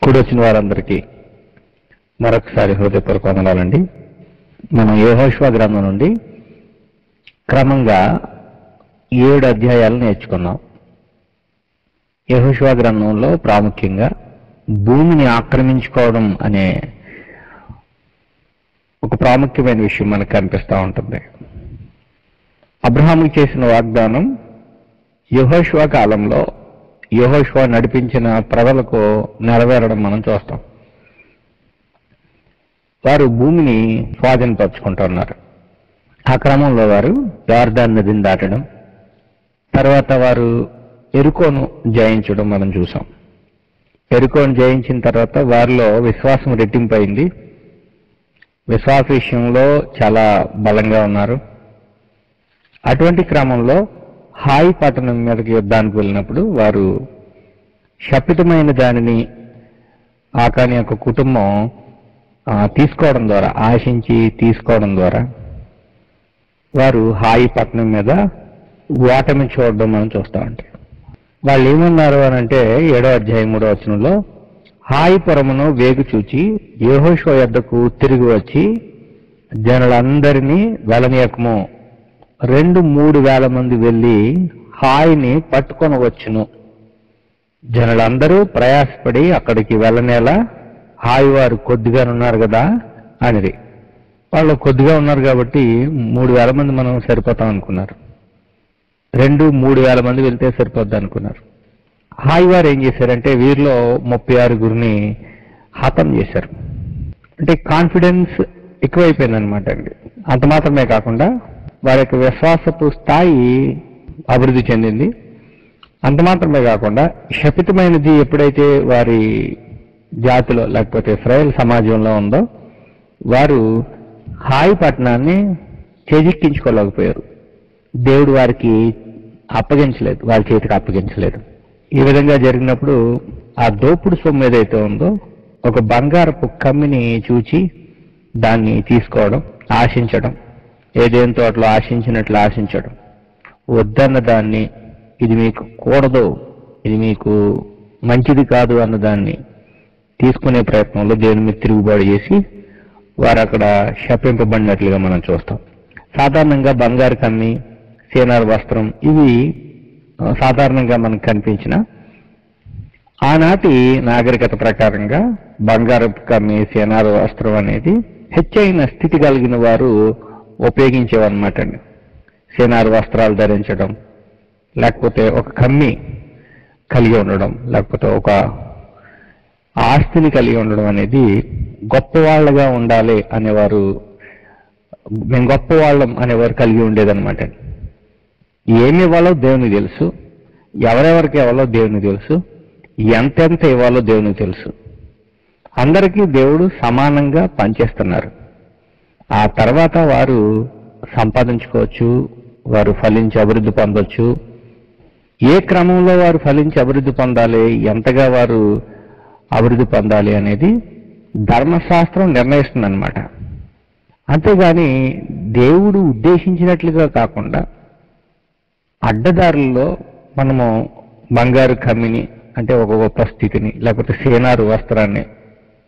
కూడొచ్చిన వారందరికీ మరొకసారి హృదయపూర్వక వందనాలండి. మనం యెహోషువ గ్రంథం నుండి క్రమంగా 7 అధ్యాయాలు నేర్చుకున్నాం. యెహోషువ గ్రంథంలో ప్రాముఖ్యంగా భూమిని ఆక్రమించుకోవడం అనే ఒక ప్రాముఖ్యమైన విషయం మనకు కనిపిస్తూ ఉంటుంది. అబ్రహాముకి చేసిన వాగ్దానం యెహోషువ కాలంలో యెహోషువ నడిపించిన ప్రజలకు నెరవేరడం మనం చూస్తాం. వారు భూమిని స్వాధీనపరుచుకుంటున్నారు. ఆ క్రమంలో వారు యొర్దాను నదిని దాటడం, తర్వాత వారు యెరికోను జయించడం మనం చూసాం. యెరికోను జయించిన తర్వాత వారిలో విశ్వాసం రెట్టింపైంది. విశ్వాస విషయంలో చాలా బలంగా ఉన్నారు. అటువంటి క్రమంలో హాయి పట్టణం మీదకి యుద్ధానికి వెళ్ళినప్పుడు వారు శపితమైన దానిని ఆకాని యొక్క కుటుంబం తీసుకోవడం ద్వారా, ఆశించి తీసుకోవడం ద్వారా వారు హాయి పట్టణం మీద ఓటమి చూడడం మనం చూస్తూ ఉంటాం. వాళ్ళు ఏమన్నారు అని అంటే 7వ అధ్యాయం 3వ వచనంలో, హాయిపురమును వేగు చూచి యెహోషువ యొద్దకు తిరిగి వచ్చి జనులందరినీ వెళ్ళనీయకము, 2-3 వేల మంది వెళ్ళి హాయిని పట్టుకొని వచ్చును. జనులందరూ ప్రయాసపడి అక్కడికి వెళ్ళనేలా హాయి వారు కొద్దిగా ఉన్నారు కదా అనేది. వాళ్ళు కొద్దిగా ఉన్నారు కాబట్టి 3,000 మంది మనం సరిపోతాం అనుకున్నారు. 2-3 వేల మంది వెళ్తే సరిపోద్ది అనుకున్నారు. హాయి వారు ఏం చేశారంటే వీరిలో 36 హతం చేశారు. అంటే కాన్ఫిడెన్స్ ఎక్కువైపోయింది అనమాట అండి. అంత మాత్రమే కాకుండా వారి యొక్క విశ్వాసపు స్థాయి అభివృద్ధి చెందింది. అంత మాత్రమే కాకుండా శపితమైనది ఎప్పుడైతే వారి జాతిలో లేకపోతే ఇశ్రాయేల్ సమాజంలో ఉందో వారు హాయి పట్టణాన్ని చేజిక్కించుకోలేకపోయారు. దేవుడు వారికి అప్పగించలేదు, వారి చేతికి అప్పగించలేదు. ఈ విధంగా జరిగినప్పుడు ఆ దోపుడు సొమ్ము ఏదైతే ఉందో ఒక బంగారపు కమ్మిని చూచి దాన్ని తీసుకోవడం, ఆశించడం, ఏదేం తోటలో ఆశించినట్లు ఆశించడం, వద్దన్న దాన్ని ఇది మీకు కూడదు, ఇది మీకు మంచిది కాదు అన్న దాన్ని తీసుకునే ప్రయత్నంలో దేవుని మీద తిరుగుబాటు చేసి వారు అక్కడ శపింపబడినట్లుగా మనం చూస్తాం. సాధారణంగా బంగారు కమ్మి, సేనారు వస్త్రం ఇవి సాధారణంగా మనకు కనిపించిన ఆనాటి నాగరికత ప్రకారంగా బంగారపు కమ్మి, సేనారు వస్త్రం అనేది హెచ్చైన స్థితి కలిగిన వారు ఉపయోగించేవన్నమాట అండి. సేనారు వస్త్రాలు ధరించడం, లేకపోతే ఒక కమ్మి కలిగి ఉండడం, లేకపోతే ఒక ఆస్తిని కలిగి ఉండడం అనేది గొప్పవాళ్ళగా ఉండాలి అనేవారు, మేము గొప్పవాళ్ళం అనేవారు కలిగి ఉండేదన్నమాట. ఏమి ఇవ్వాలో దేవునికి తెలుసు, ఎవరెవరికి ఇవ్వాలో దేవునికి తెలుసు, ఎంతెంత ఇవ్వాలో దేవునికి తెలుసు. అందరికీ దేవుడు సమానంగా పనిచేస్తున్నారు. ఆ తర్వాత వారు సంపాదించుకోవచ్చు, వారు ఫలించి అభివృద్ధి పొందొచ్చు. ఏ క్రమంలో వారు ఫలించి అభివృద్ధి పొందాలి, ఎంతగా వారు అభివృద్ధి పొందాలి అనేది ధర్మశాస్త్రం నిర్ణయిస్తుంది అన్నమాట. అంతేగాని దేవుడు ఉద్దేశించినట్లుగా కాకుండా అడ్డదారుల్లో మనము బంగారు కమ్మిని అంటే ఒక గొప్ప స్థితిని, లేకపోతే సేనారు వస్త్రాన్ని,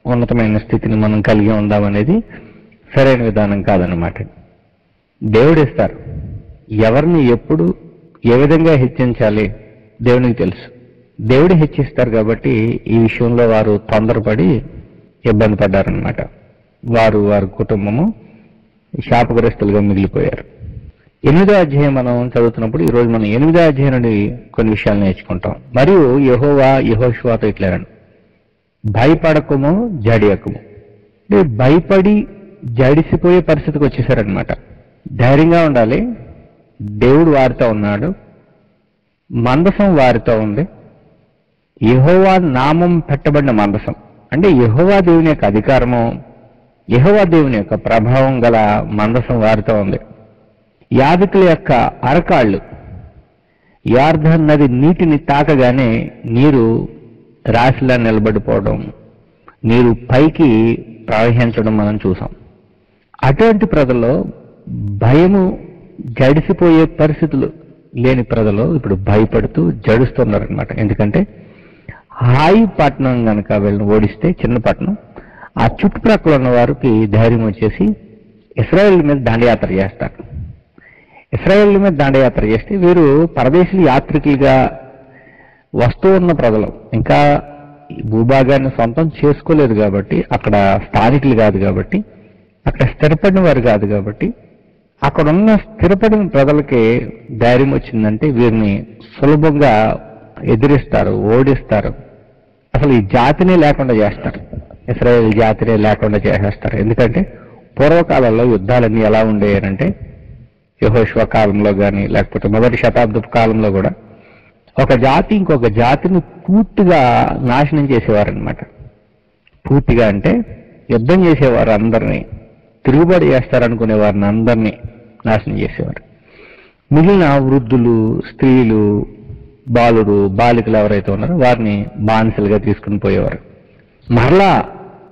ఉన్నతమైన స్థితిని మనం కలిగి ఉందామనేది సరైన విధానం కాదన్నమాట. దేవుడు ఇస్తారు. ఎవరిని ఎప్పుడు ఏ విధంగా హెచ్చించాలి దేవునికి తెలుసు. దేవుడు హెచ్చిస్తారు కాబట్టి ఈ విషయంలో వారు తొందరపడి ఇబ్బంది పడ్డారనమాట. వారి కుటుంబము శాపగ్రస్తులుగా మిగిలిపోయారు. 8వ అధ్యాయం మనం చదువుతున్నప్పుడు ఈరోజు మనం 8వ అధ్యాయం నుండి కొన్ని విషయాలు నేర్చుకుంటాం. మరియు యెహోవా యెహోషువతో ఇట్లనెను, భయపడకము జడియకము. అంటే భయపడి జడిసిపోయే పరిస్థితికి వచ్చేసారనమాట. ధైర్యంగా ఉండాలి. దేవుడు వారితో ఉన్నాడు, మందసం వారితో ఉంది. యెహోవా నామం పెట్టబడిన మందసం అంటే యెహోవా దేవుని యొక్క అధికారము, యెహోవా దేవుని యొక్క ప్రభావం గల మందసం వారితో ఉంది. యాజకుల యొక్క అరకాళ్ళు యొర్దాను నది నీటిని తాకగానే నీరు రాశిలా నిలబడిపోవడం, నీరు పైకి ప్రవహించడం మనం చూసాం. అటువంటి ప్రజల్లో భయము, జడిసిపోయే పరిస్థితులు లేని ప్రజలు ఇప్పుడు భయపడుతూ జడుస్తున్నారనమాట. ఎందుకంటే హాయి పట్టణం కనుక వీళ్ళని ఓడిస్తే, చిన్న పట్టణం, ఆ చుట్టుప్రక్కల ఉన్న వారికి ధైర్యం వచ్చేసి ఇశ్రాయేల్ మీద దండయాత్ర చేస్తారు. ఇశ్రాయేల్ మీద దండయాత్ర చేస్తే వీరు పరదేశీయులు యాత్రికులుగా వస్తూ ఉన్న ప్రజలు, ఇంకా భూభాగాన్ని సొంతం చేసుకోలేదు కాబట్టి, అక్కడ స్థానికులు కాదు కాబట్టి, అక్కడ స్థిరపడిన వారు కాదు కాబట్టి, అక్కడున్న స్థిరపడిన ప్రజలకి ధైర్యం వచ్చిందంటే వీరిని సులభంగా ఎదిరిస్తారు, ఓడిస్తారు, అసలు ఈ జాతినే లేకుండా చేస్తారు, ఇశ్రాయేల్ జాతినే లేకుండా చేసేస్తారు. ఎందుకంటే పూర్వకాలంలో యుద్ధాలన్నీ ఎలా ఉండేయంటే, యెహోషువ కాలంలో కానీ లేకపోతే మొదటి శతాబ్దపు కాలంలో కూడా ఒక జాతి ఇంకొక జాతిని పూర్తిగా నాశనం చేసేవారనమాట. పూర్తిగా అంటే యుద్ధం చేసేవారు, అందరినీ తిరుగుబాటు చేస్తారనుకునే వారిని అందరినీ నాశనం చేసేవారు. మిగిలిన వృద్ధులు, స్త్రీలు, బాలుడు, బాలికలు ఎవరైతే ఉన్నారో వారిని బానిసలుగా తీసుకుని పోయేవారు. మరలా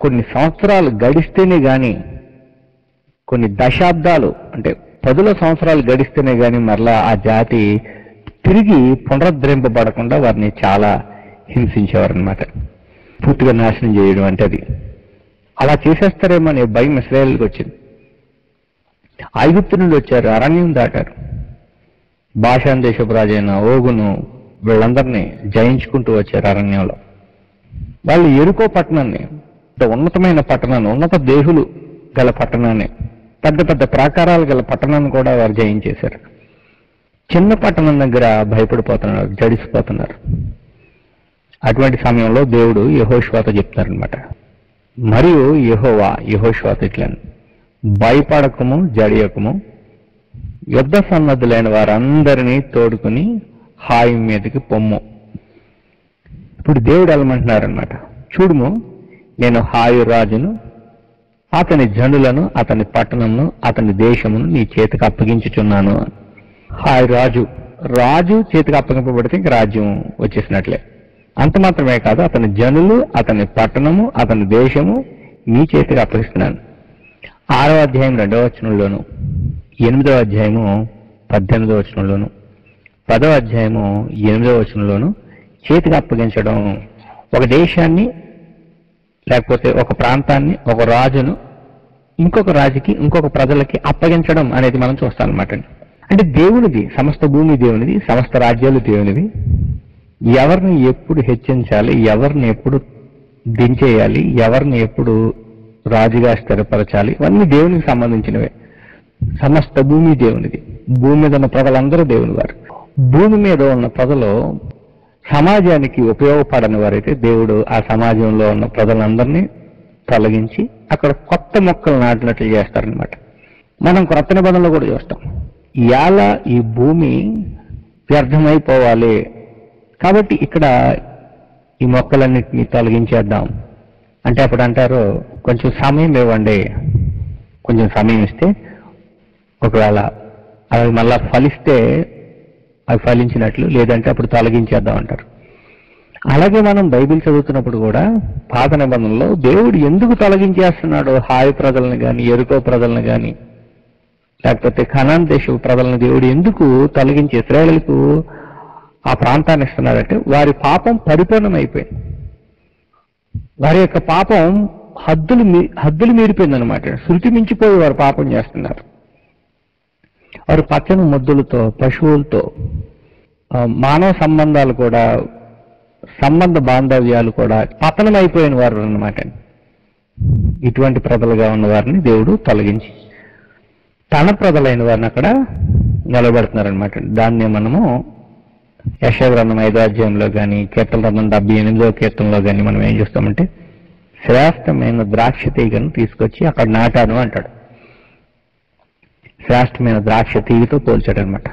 కొన్ని సంవత్సరాలు గడిస్తేనే కానీ, కొన్ని దశాబ్దాలు అంటే 10 సంవత్సరాలు గడిస్తేనే కానీ మరలా ఆ జాతి తిరిగి పునరుద్ధరింపబడకుండా వారిని చాలా హింసించేవారు అనమాట. పూర్తిగా నాశనం చేయడం అంటే అది. అలా చేసేస్తారేమో అనే భయం ఇశ్రాయేలుకి వచ్చింది. ఐగుప్తు నుండి వచ్చారు, అరణ్యం దాటారు, బాషాన్ దేశపు రాజైన ఓగును వీళ్ళందరినీ జయించుకుంటూ వచ్చారు అరణ్యంలో. వాళ్ళు ఎరుకో పట్టణాన్ని, ఉన్నతమైన పట్టణాన్ని, ఉన్నత దేహులు గల పట్టణాన్ని, పెద్ద పెద్ద ప్రాకారాలు గల పట్టణాన్ని కూడా వారు జయించేశారు. చిన్న పట్టణం దగ్గర భయపడిపోతున్నారు, జడిసిపోతున్నారు. అటువంటి సమయంలో దేవుడు యెహోషువతో చెప్తారనమాట. మరియు యెహోషువతో ఇట్లని, భయపడకము, జడియకము, యుద్ధ సన్నద్ధులైన వారందరినీ తోడుకుని హాయి మీదకి పొమ్ము. ఇప్పుడు దేవుడు వెళ్ళమంటున్నారనమాట. చూడుము, నేను హాయి రాజును, అతని జనులను, అతని పట్టణమును, అతని దేశమును నీ చేతికి అప్పగించుచున్నాను. హాయి రాజు చేతికి అప్పగింపబడితే ఇంక రాజ్యం వచ్చేసినట్లే. అంత మాత్రమే కాదు, అతని జనులు, అతని పట్టణము, అతని దేశము నీ చేతికి అప్పగిస్తున్నాను. 6వ అధ్యాయం 2వ వచనంలోను, 8వ అధ్యాయము 18వ వచనంలోను, 10వ అధ్యాయము 8వ వచనంలోను చేతికి అప్పగించడం, ఒక దేశాన్ని లేకపోతే ఒక ప్రాంతాన్ని, ఒక రాజును ఇంకొక రాజుకి, ఇంకొక ప్రజలకి అప్పగించడం అనేది మనం చూస్తాం అనమాట. అంటే దేవునిది, సమస్త భూమి దేవునిది, సమస్త రాజ్యాలు దేవునివి. ఎవరిని ఎప్పుడు హెచ్చించాలి, ఎవరిని ఎప్పుడు దించేయాలి, ఎవరిని ఎప్పుడు రాజుగా స్థిరపరచాలి, ఇవన్నీ దేవునికి సంబంధించినవే. సమస్త భూమి దేవునిది. భూమి మీద ఉన్న ప్రజలందరూ దేవుని వారు. భూమి మీద ఉన్న ప్రజలు సమాజానికి ఉపయోగపడని వారైతే దేవుడు ఆ సమాజంలో ఉన్న ప్రజలందరినీ తొలగించి అక్కడ కొత్త మొక్కలు నాటినట్లు చేస్తారనమాట. మనం క్రొత్త నిబంధనలో కూడా చూస్తాం, ఎలా ఈ భూమి వ్యర్థమైపోవాలి కాబట్టి ఇక్కడ ఈ మొక్కలన్నింటినీ తొలగించేద్దాం అంటే అప్పుడు అంటారు, కొంచెం సమయం ఇవ్వండి. కొంచెం సమయం ఇస్తే ఒకవేళ అవి మళ్ళా ఫలిస్తే అవి ఫలించినట్లు, లేదంటే అప్పుడు తొలగించేద్దాం అంటారు. అలాగే మనం బైబిల్ చదువుతున్నప్పుడు కూడా పాత నిబంధనలో దేవుడు ఎందుకు తొలగించేస్తున్నాడు హాయి ప్రజలను కానీ, ఎరుకో ప్రజలను కానీ, లేకపోతే కనాన్ దేశ ప్రజలను దేవుడు ఎందుకు తొలగించి ఇశ్రాయేలుకు ఆ ప్రాంతాన్ని ఇస్తున్నాడంటే వారి పాపం పరిపూర్ణమైపోయింది. వారి యొక్క పాపం హద్దులు మీరిపోయిందనమాట. శృతి మించిపోయి వారు పాపం చేస్తున్నారు. వారు పచ్చని ముద్దులతో, పశువులతో, మానవ సంబంధాలు కూడా, సంబంధ బాంధవ్యాలు కూడా పతనమైపోయిన వారు అన్నమాట. ఇటువంటి ప్రజలుగా ఉన్న వారిని దేవుడు తొలగించి తన ప్రజలైన వారిని అక్కడ నిలబెడుతున్నారనమాట. దాన్ని మనము యెషయా గ్రంథం 5వ అధ్యాయంలో కానీ, కీర్తన గ్రంథం 78వ కీర్తనలో కానీ మనం ఏం చూస్తామంటే, శ్రేష్టమైన ద్రాక్ష తీగను తీసుకొచ్చి అక్కడ నాటాను అంటాడు. శ్రేష్టమైన ద్రాక్ష తీగతో పోల్చాడు అనమాట.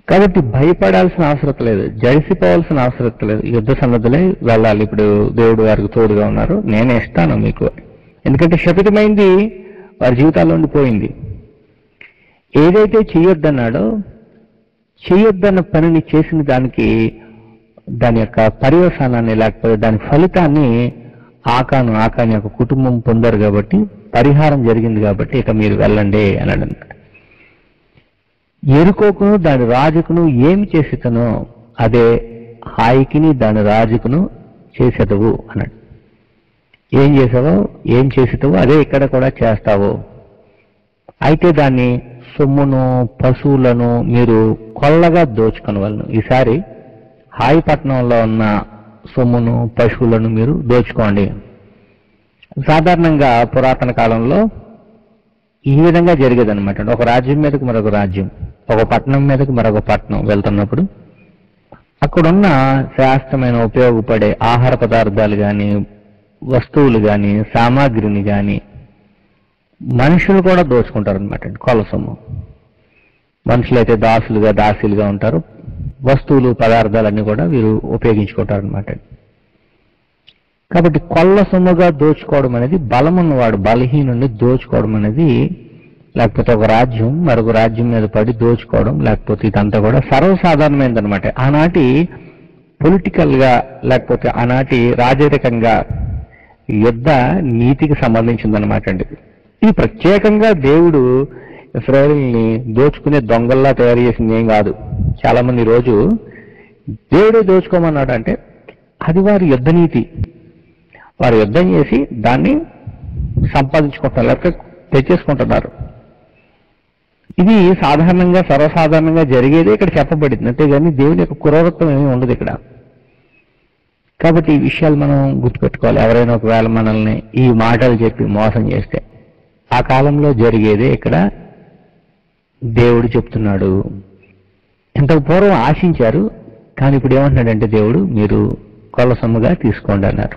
కాబట్టి భయపడాల్సిన అవసరం లేదు, జడిసిపోవాల్సిన అవసరం లేదు. యుద్ధ సన్నద్ధులై వెళ్ళాలి. ఇప్పుడు దేవుడు వారికి తోడుగా ఉన్నారు, నేనే ఇస్తాను మీకు. ఎందుకంటే శపితమైంది వారి జీవితాల్లో ఉండిపోయింది. ఏదైతే చేయొద్దన్నాడో, చేయొద్దన్న పనిని చేసిన దానికి దాని యొక్క పర్యవసానాన్ని లేకపోతే దాని ఫలితాన్ని ఆకాని యొక్క కుటుంబం పొందారు కాబట్టి, పరిహారం జరిగింది కాబట్టి ఇక మీరు వెళ్ళండి అన్నాడు అన్నమాట. ఎరుకోకును దాని రాజుకును ఏమి చేసితనో అదే హాయికిని దాని రాజుకును చేసేదవు అన్నాడు. ఏం చేసావో ఏం చేసేదవో అదే ఇక్కడ కూడా చేస్తావు. అయితే దాన్ని సొమ్మును పశువులను మీరు కొల్లగా దోచుకుని వాళ్ళను. ఈసారి హాయి పట్టణంలో ఉన్న సొమ్మును పశువులను మీరు దోచుకోండి. సాధారణంగా పురాతన కాలంలో ఈ విధంగా జరిగేదన్నమాట. ఒక రాజ్యం మీదకి మరొక రాజ్యం, ఒక పట్టణం మీదకి మరొక పట్టణం వెళ్తున్నప్పుడు అక్కడున్న శాస్త్రమైన ఉపయోగపడే ఆహార పదార్థాలు కానీ, వస్తువులు కానీ, సామాగ్రిని కానీ మనుషులు కూడా దోచుకుంటారు అనమాట. కొల్ల సొమ్ము. మనుషులైతే దాసీలుగా ఉంటారు. వస్తువులు పదార్థాలన్నీ కూడా వీరు ఉపయోగించుకుంటారు అనమాట. కాబట్టి కొల్ల సొమ్ముగా దోచుకోవడం అనేది బలమున్నవాడు బలహీనుడిని దోచుకోవడం అనేది, లేకపోతే ఒక రాజ్యం మరొక రాజ్యం మీద పడి దోచుకోవడం, లేకపోతే ఇదంతా కూడా సర్వసాధారణమైనది అనమాట. ఆనాటి పొలిటికల్గా లేకపోతే ఆనాటి రాజరికంగా యుద్ధ నీతికి సంబంధించిందనమాట అండి. ఇది ప్రత్యేకంగా దేవుడు ఇశ్రాయేలుని దోచుకునే దొంగల్లా తయారు చేసింది ఏం కాదు. చాలా మంది రోజు దేవుడే దోచుకోమన్నాడు అంటే అది వారి యుద్ధ నీతి. వారు యుద్ధం చేసి దాన్ని సంపాదించుకుంటున్నారు, లేకపోతే తెచ్చేసుకుంటున్నారు. ఇది సాధారణంగా సర్వసాధారణంగా జరిగేదే ఇక్కడ చెప్పబడింది, అంతేగాని దేవుని యొక్క క్రూరత్వం ఏమీ ఉండదు ఇక్కడ. కాబట్టి ఈ విషయాలు మనం గుర్తుపెట్టుకోవాలి. ఎవరైనా ఒకవేళ మనల్ని ఈ మాటలు చెప్పి మోసం చేస్తే ఆ కాలంలో జరిగేదే ఇక్కడ దేవుడు చెప్తున్నాడు. ఇంతకు పూర్వం ఆశించారు, కానీ ఇప్పుడు ఏమంటున్నాడంటే దేవుడు మీరు కొల్ల సొమ్ముగా తీసుకోండి అన్నారు.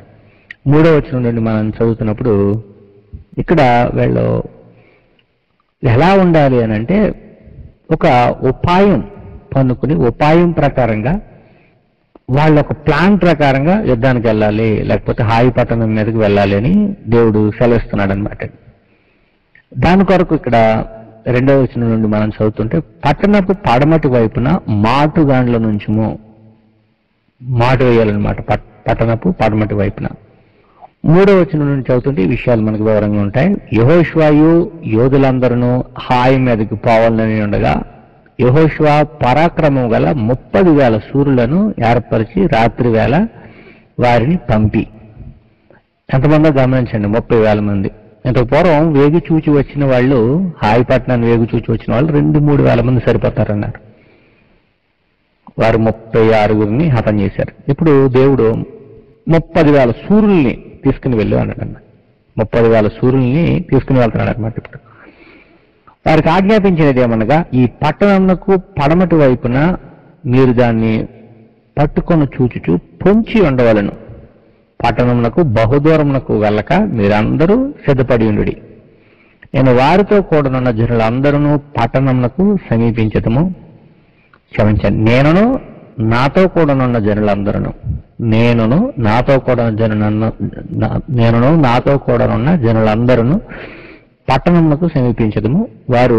3వ వచనం నుండి మనం చదువుతున్నప్పుడు ఇక్కడ వీళ్ళు ఎలా ఉండాలి అని అంటే ఒక ఉపాయం పన్నుకుని ఉపాయం ప్రకారంగా వాళ్ళ ఒక ప్లాన్ ప్రకారంగా యుద్ధానికి వెళ్ళాలి, లేకపోతే హాయి పట్టణం మీదకి వెళ్ళాలి అని దేవుడు సెలవిస్తున్నాడు అనమాట. దాని కొరకు ఇక్కడ 2వ వచనం నుండి మనం చదువుతుంటే పట్టణపు పడమటి వైపున మాటుగాండ్ల నుంచుము. మాటు వేయాలన్నమాట పట్టణపు పడమటి వైపున. 3వ వచనం నుండి చదువుతుంటే ఈ విషయాలు మనకు వివరంగా ఉంటాయి. యెహోషువయు యోధులందరూ హాయి మీదకి పోవాలని ఉండగా యెహోషువ పరాక్రమం గల 30,000 శూరులను ఏర్పరిచి రాత్రి వేళ వారిని పంపి. ఎంతమందో గమనించండి, 30,000 మంది. ఇంత పూర్వం వేగు చూచి వచ్చిన వాళ్ళు, హాయి పట్టణాన్ని వేగు చూచి వచ్చిన వాళ్ళు 2-3 వేల మంది సరిపోతారన్నారు. వారు 36 హతం చేశారు. ఇప్పుడు దేవుడు 30,000 శూరుల్ని తీసుకుని వెళ్ళు అన్నాడు అన్న. 30,000 శూరుల్ని తీసుకుని వెళ్తున్నాడు అనమాట. ఇప్పుడు వారికి ఆజ్ఞాపించినది ఏమనగా ఈ పట్టణంకు పడమటి వైపున మీరు దాన్ని పట్టుకొని చూచుచూ పొంచి ఉండవలను. పట్టణమునకు బహుదూరమునకు వెళ్ళక మీరందరూ సిద్ధపడి ఉండుడి. నేను వారితో కూడనున్న జనులందరూ పట్టణమునకు సమీపించటము క్షమించండి. నేనును నాతో కూడనున్న జనులందరూ పట్టణమునకు సమీపించదము. వారు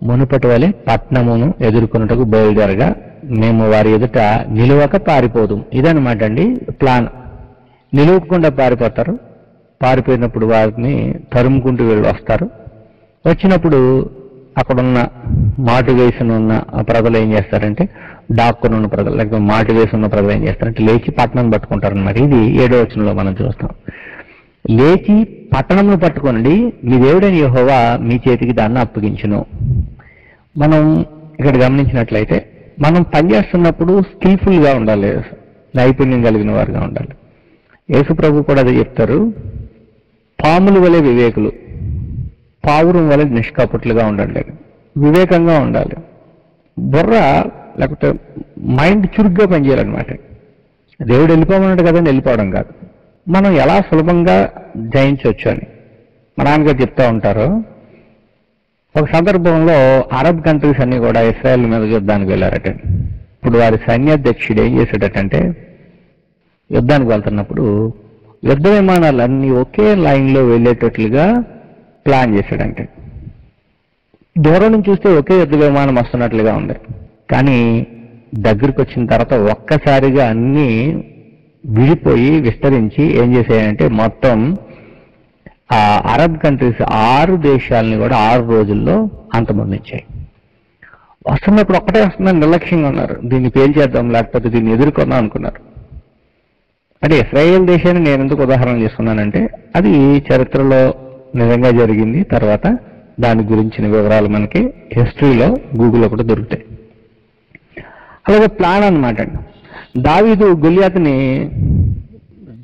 మునుపటి వలె పట్టణమును ఎదుర్కొనుటకు బయలుదేరగా మేము వారి ఎదుట నిలువక పారిపోదు. ఇదనమాట అండి ప్లాన్. నిలువకుండా పారిపోతారు. పారిపోయినప్పుడు వారిని తరుముకుంటూ వీళ్ళు వస్తారు. వచ్చినప్పుడు అక్కడున్న మాటు వేసిన ఉన్న ప్రజలు ఏం చేస్తారంటే, డాక్కుని ఉన్న ప్రజలు లేకపోతే మాటు వేసి ఉన్న ప్రజలు ఏం చేస్తారంటే లేచి పట్టణం పట్టుకుంటారు అనమాట. ఇది 7వ వచనంలో మనం చూస్తాం. లేచి పట్టణంను పట్టుకోండి, మీ దేవుడైన యెహోవా మీ చేతికి దాన్ని అప్పగించును. మనం ఇక్కడ గమనించినట్లయితే మనం పనిచేస్తున్నప్పుడు స్కిల్ఫుల్గా ఉండాలి, నైపుణ్యం కలిగిన వారుగా ఉండాలి. యేసు ప్రభు కూడా అదే చెప్తారు. పాముల వలె వివేకులు, పావురం వలె నిష్కపటులుగా ఉండండి, వివేకంగా ఉండాలి. బుర్ర లేకపోతే మైండ్ చురుగ్గా పనిచేయాలన్నమాట. దేవుడు వెళ్ళిపోమన్నాడు కదండి, వెళ్ళిపోవడం కాదు. మనం ఎలా సులభంగా జయించవచ్చు అని మా నాన్నగారు చెప్తూ ఉంటారు. ఒక సందర్భంలో అరబ్ కంట్రీస్ అన్ని కూడా ఇస్రాయేల్ మీద యుద్ధానికి వెళ్ళారట. ఇప్పుడు వారి సైన్యాధ్యక్షుడు ఏం చేశాడటంటే యుద్ధానికి వెళ్తున్నప్పుడు యుద్ధ విమానాలన్నీ ఒకే లైన్లో వెళ్ళేటట్లుగా ప్లాన్ చేశాడంటే. దూరం నుంచి చూస్తే ఒకే యుద్ధ విమానం వస్తున్నట్లుగా ఉంది, కానీ దగ్గరికి వచ్చిన తర్వాత ఒక్కసారిగా అన్నీ విడిపోయి విస్తరించి ఏం చేశాయంటే మొత్తం ఆ అరబ్ కంట్రీస్ 6 దేశాలని కూడా 6 రోజుల్లో అంతమొందించాయి. వస్తున్నప్పుడు ఒక్కటే వస్తుందని నిర్లక్ష్యంగా ఉన్నారు. దీన్ని పేల్చేద్దాం లేకపోతే దీన్ని ఎదుర్కొందాం అనుకున్నారు. అంటే ఇశ్రాయేల్ దేశాన్ని నేను ఎందుకు ఉదాహరణ చేస్తున్నానంటే అది చరిత్రలో నిజంగా జరిగింది. తర్వాత దాని గురించిన వివరాలు మనకి హిస్టరీలో గూగుల్లో కూడా దొరుకుతాయి. అలాగే ప్లాన్ అనమాట అండి. దావీదు గొలియాతుని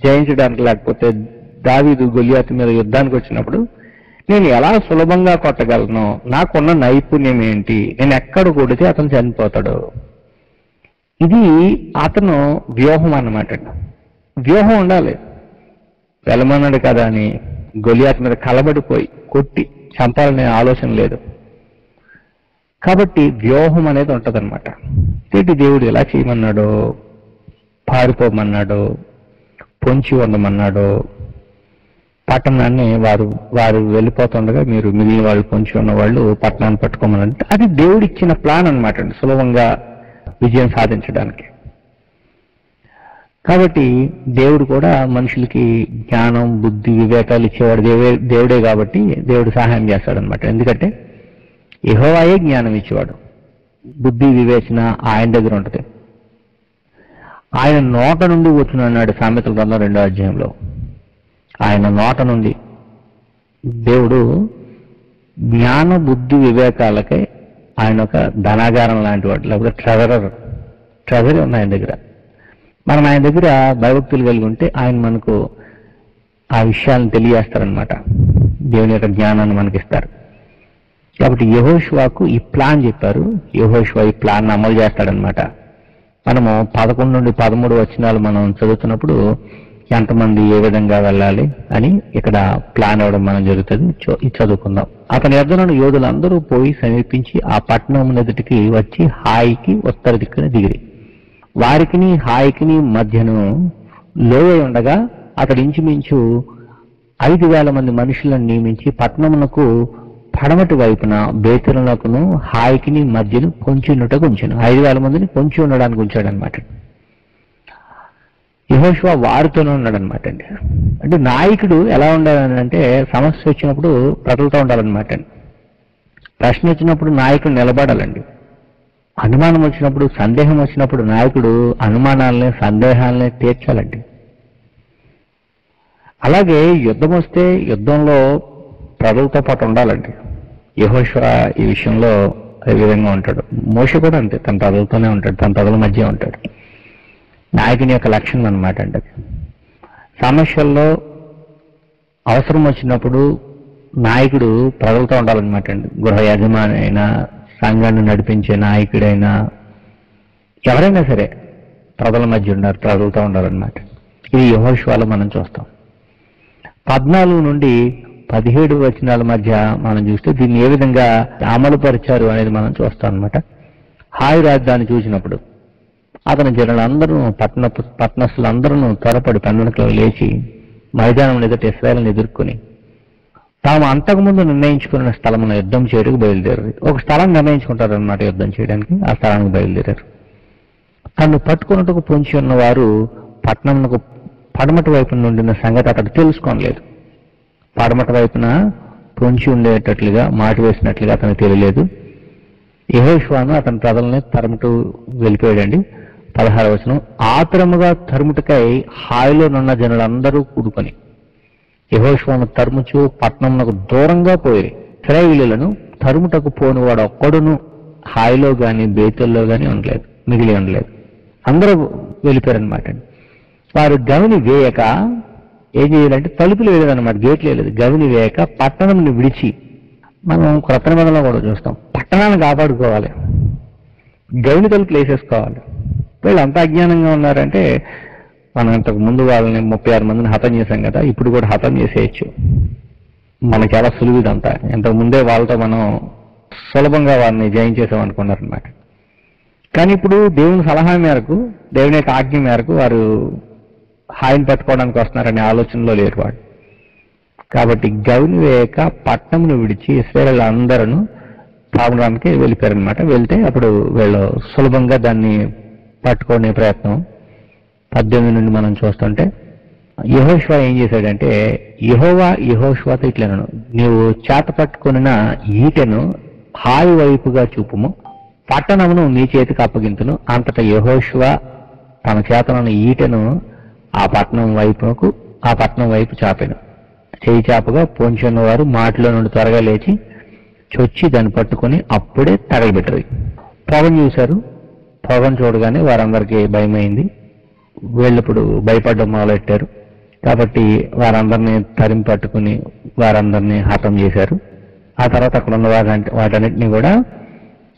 జయించడానికి లేకపోతే దావీదు గొలియాతు మీద యుద్ధానికి వచ్చినప్పుడు నేను ఎలా సులభంగా కొట్టగలను, నాకున్న నైపుణ్యం ఏంటి, నేను ఎక్కడ కొడితే అతను చనిపోతాడు, ఇది అతను వ్యూహం అన్నమాట. వ్యూహం ఉండాలి. వెళ్ళమన్నాడు కదా అని గొలియాతు మీద కలబడిపోయి కొట్టి చంపాలనే ఆలోచన లేదు. కాబట్టి వ్యూహం అనేది ఉంటుంది అనమాట. దేవుడు ఎలా చేయమన్నాడో, పారిపోమన్నాడో, పొంచి ఉండమన్నాడో, పట్టణాన్ని వారు వెళ్ళిపోతుండగా మీరు మిగిలిన వాళ్ళు పొంచి ఉన్న వాళ్ళు పట్టణాన్ని పట్టుకోమనంటే అది దేవుడిచ్చిన ప్లాన్ అనమాట అండి, సులభంగా విజయం సాధించడానికి. కాబట్టి దేవుడు కూడా మనుషులకి జ్ఞానం, బుద్ధి, వివేకాలు ఇచ్చేవాడు దేవుడే. కాబట్టి దేవుడు సహాయం చేస్తాడనమాట. ఎందుకంటే యెహోవాయే జ్ఞానం ఇచ్చేవాడు. బుద్ధి, వివేచన ఆయన దగ్గర ఉంటుంది. ఆయన నోట నుండి వచ్చును అన్నాడు సామెతల గ్రంథం 2వ అధ్యాయంలో. ఆయన నోట నుండి దేవుడు జ్ఞాన, బుద్ధి, వివేకాలకే ఆయన ఒక ధనాగారం లాంటి వాడు, లేకపోతే ట్రెజరీ ఉంది ఆయన దగ్గర. మనం ఆయన దగ్గర భయభక్తులు కలిగి ఉంటే ఆయన మనకు ఆ విషయాలను తెలియజేస్తారనమాట. దేవుని యొక్క జ్ఞానాన్ని మనకిస్తారు. కాబట్టి యెహోషువకు ఈ ప్లాన్ చెప్పారు. యెహోషువ ఈ ప్లాన్ అమలు చేస్తాడనమాట. మనము 11 నుండి 13 వచనాలు మనం చదువుతున్నప్పుడు ఎంతమంది ఏ విధంగా వెళ్ళాలి అని ఇక్కడ ప్లాన్ ఇవ్వడం మనం జరుగుతుంది. ఇది చదువుకుందాం. అతని యొద్దనున్న యోధులందరూ పోయి సమీపించి ఆ పట్టణం ఎదుటికి వచ్చి హాయికి ఉత్తర దిక్కున దిగిరి. వారికిని హాయికిని మధ్యను లోయ ఉండగా అతడు ఇంచుమించు 5,000 మంది మనుషులను నియమించి పట్టణమునకు పడమటి వైపున బేతెలునకును హాయికిని మధ్యను పొంచి ఉన్నట్టుగా ఉంచాను. 5,000 మందిని పొంచి ఉండడానికి ఉంచాడు అనమాట. యెహోషువ వారితోనే ఉన్నాడు అనమాట అండి. అంటే నాయకుడు ఎలా ఉండాలని అంటే సమస్య వచ్చినప్పుడు ప్రజలతో ఉండాలన్నమాట అండి. ప్రశ్న వచ్చినప్పుడు నాయకుడు నిలబడాలండి. అనుమానం వచ్చినప్పుడు, సందేహం వచ్చినప్పుడు నాయకుడు అనుమానాలని, సందేహాలని తీర్చాలండి. అలాగే యుద్ధం వస్తే యుద్ధంలో ప్రజలతో పాటు ఉండాలండి. యెహోషువ ఈ విషయంలో ఏ విధంగా ఉంటాడు. మోషే కూడా అంతే, తన ప్రజలతోనే ఉంటాడు, తన ప్రజల మధ్య ఉంటాడు. నాయకుని యొక్క లక్షణం అనమాట అండి. సమస్యల్లో అవసరం వచ్చినప్పుడు నాయకుడు ప్రజలతో ఉండాలన్నమాట అండి. గృహ యజమాని అయినా, సంఘాన్ని నడిపించే నాయకుడైనా, ఎవరైనా సరే ప్రజల మధ్య ఉన్నారు, ప్రజలతో ఉండాలన్నమాట. ఇది యెహోషువలో మనం చూస్తాం. 14 నుండి 17 వచనాల మధ్య మనం చూస్తే దీన్ని ఏ విధంగా అమలు పరిచారు అనేది మనం చూస్తాం అనమాట. హాయి రాజధాని చూసినప్పుడు అతని జనులందరూ పట్టణస్థులందరూ త్వరపడి పండుగలో లేచి మైదానం ఎదుట ఇశ్రాయేలును ఎదుర్కొని తాము అంతకుముందు నిర్ణయించుకున్న స్థలమును యుద్ధం చేయడానికి బయలుదేరారు. ఒక స్థలం నిర్ణయించుకుంటారనమాట యుద్ధం చేయడానికి. ఆ స్థలానికి బయలుదేరారు. తను పట్టుకున్నట్టుకు పొంచి ఉన్న వారు పట్టణంకు పడమటి వైపున ఉండిన సంగతి అతడు తెలుసుకోలేదు. పడమటి వైపున పొంచి ఉండేటట్లుగా, మాటు వేసినట్లుగా అతనికి తెలియలేదు. యెహోషువను అతని ప్రజల్ని తరుముటూ వెళ్ళిపోయాడండి. 16వ వచనం, ఆతురముగా తరుముటకై హాయిలోనున్న జనులందరూ కూడుకొని యెహోషువను తరుముచు పట్టణమునకు దూరంగా పోయి ఇశ్రాయేలీయులను తరుముటకు పోని వాడు ఒక్కడును హాయిలో గాని బేతెల్లో గాని ఉండలేదు, మిగిలి ఉండలేదు. అందరూ వెళ్ళిపోయారనమాట. వారు గవిని వేయక ఏం చేయాలంటే తలుపులు వేయలేదన్నమాట, గేట్లు వేయలేదు. గవిని వేయక పట్టణంని విడిచి, మనం క్రొత్త నిబంధనలో కూడా చూస్తాం, పట్టణాన్ని కాపాడుకోవాలి, గవిని తలుపులు వేసేసుకోవాలి. వీళ్ళు అంత అజ్ఞానంగా ఉన్నారంటే మనం ఇంతకు ముందు వాళ్ళని 36 మందిని హతం చేశాం కదా, ఇప్పుడు కూడా హతం చేసేయచ్చు. మనకి ఎలా సులువు ఇదంతా. ఇంతకు ముందే వాళ్ళతో మనం సులభంగా వారిని జయించేసాం అనుకున్నారనమాట. కానీ ఇప్పుడు దేవుని సలహా మేరకు, దేవుని యొక్క ఆజ్ఞ మేరకు వారు హాయిని పట్టుకోవడానికి వస్తున్నారనే ఆలోచనలో లేరు వాడు. కాబట్టి గవిని వేయక పట్టణమును విడిచి ఇశ్రాయేలు అందరూ తాగడానికి వెళ్ళిపోయారనమాట. వెళ్తే అప్పుడు వీళ్ళు సులభంగా దాన్ని పట్టుకునే ప్రయత్నం 18 నుండి మనం చూస్తుంటే యెహోషువ ఏం చేశాడంటే, యెహోషువతో ఇట్లనను, నీవు చేత పట్టుకున్న ఈటెను హాయి వైపుగా చూపుము, పట్టణమును నీ చేతికి అప్పగింతును. అంతటా యెహోషువ తన చేతనున్న ఈటెను ఆ పట్టణం వైపు చాపెను. చేయి చాపగా పొంచున్న వారు మాటలో నుండి త్వరగా లేచి చొచ్చి దాన్ని పట్టుకుని అప్పుడే తగలబెట్టారు. పొగను చూశారు. పొగను చూడగానే వారందరికీ భయమైంది. వీళ్ళప్పుడు భయపడడం మొదలెట్టారు. కాబట్టి వారందరినీ తరిమి పట్టుకుని వారందరినీ హతం చేశారు. ఆ తర్వాత అక్కడ ఉన్న వాటన్నిటిని కూడా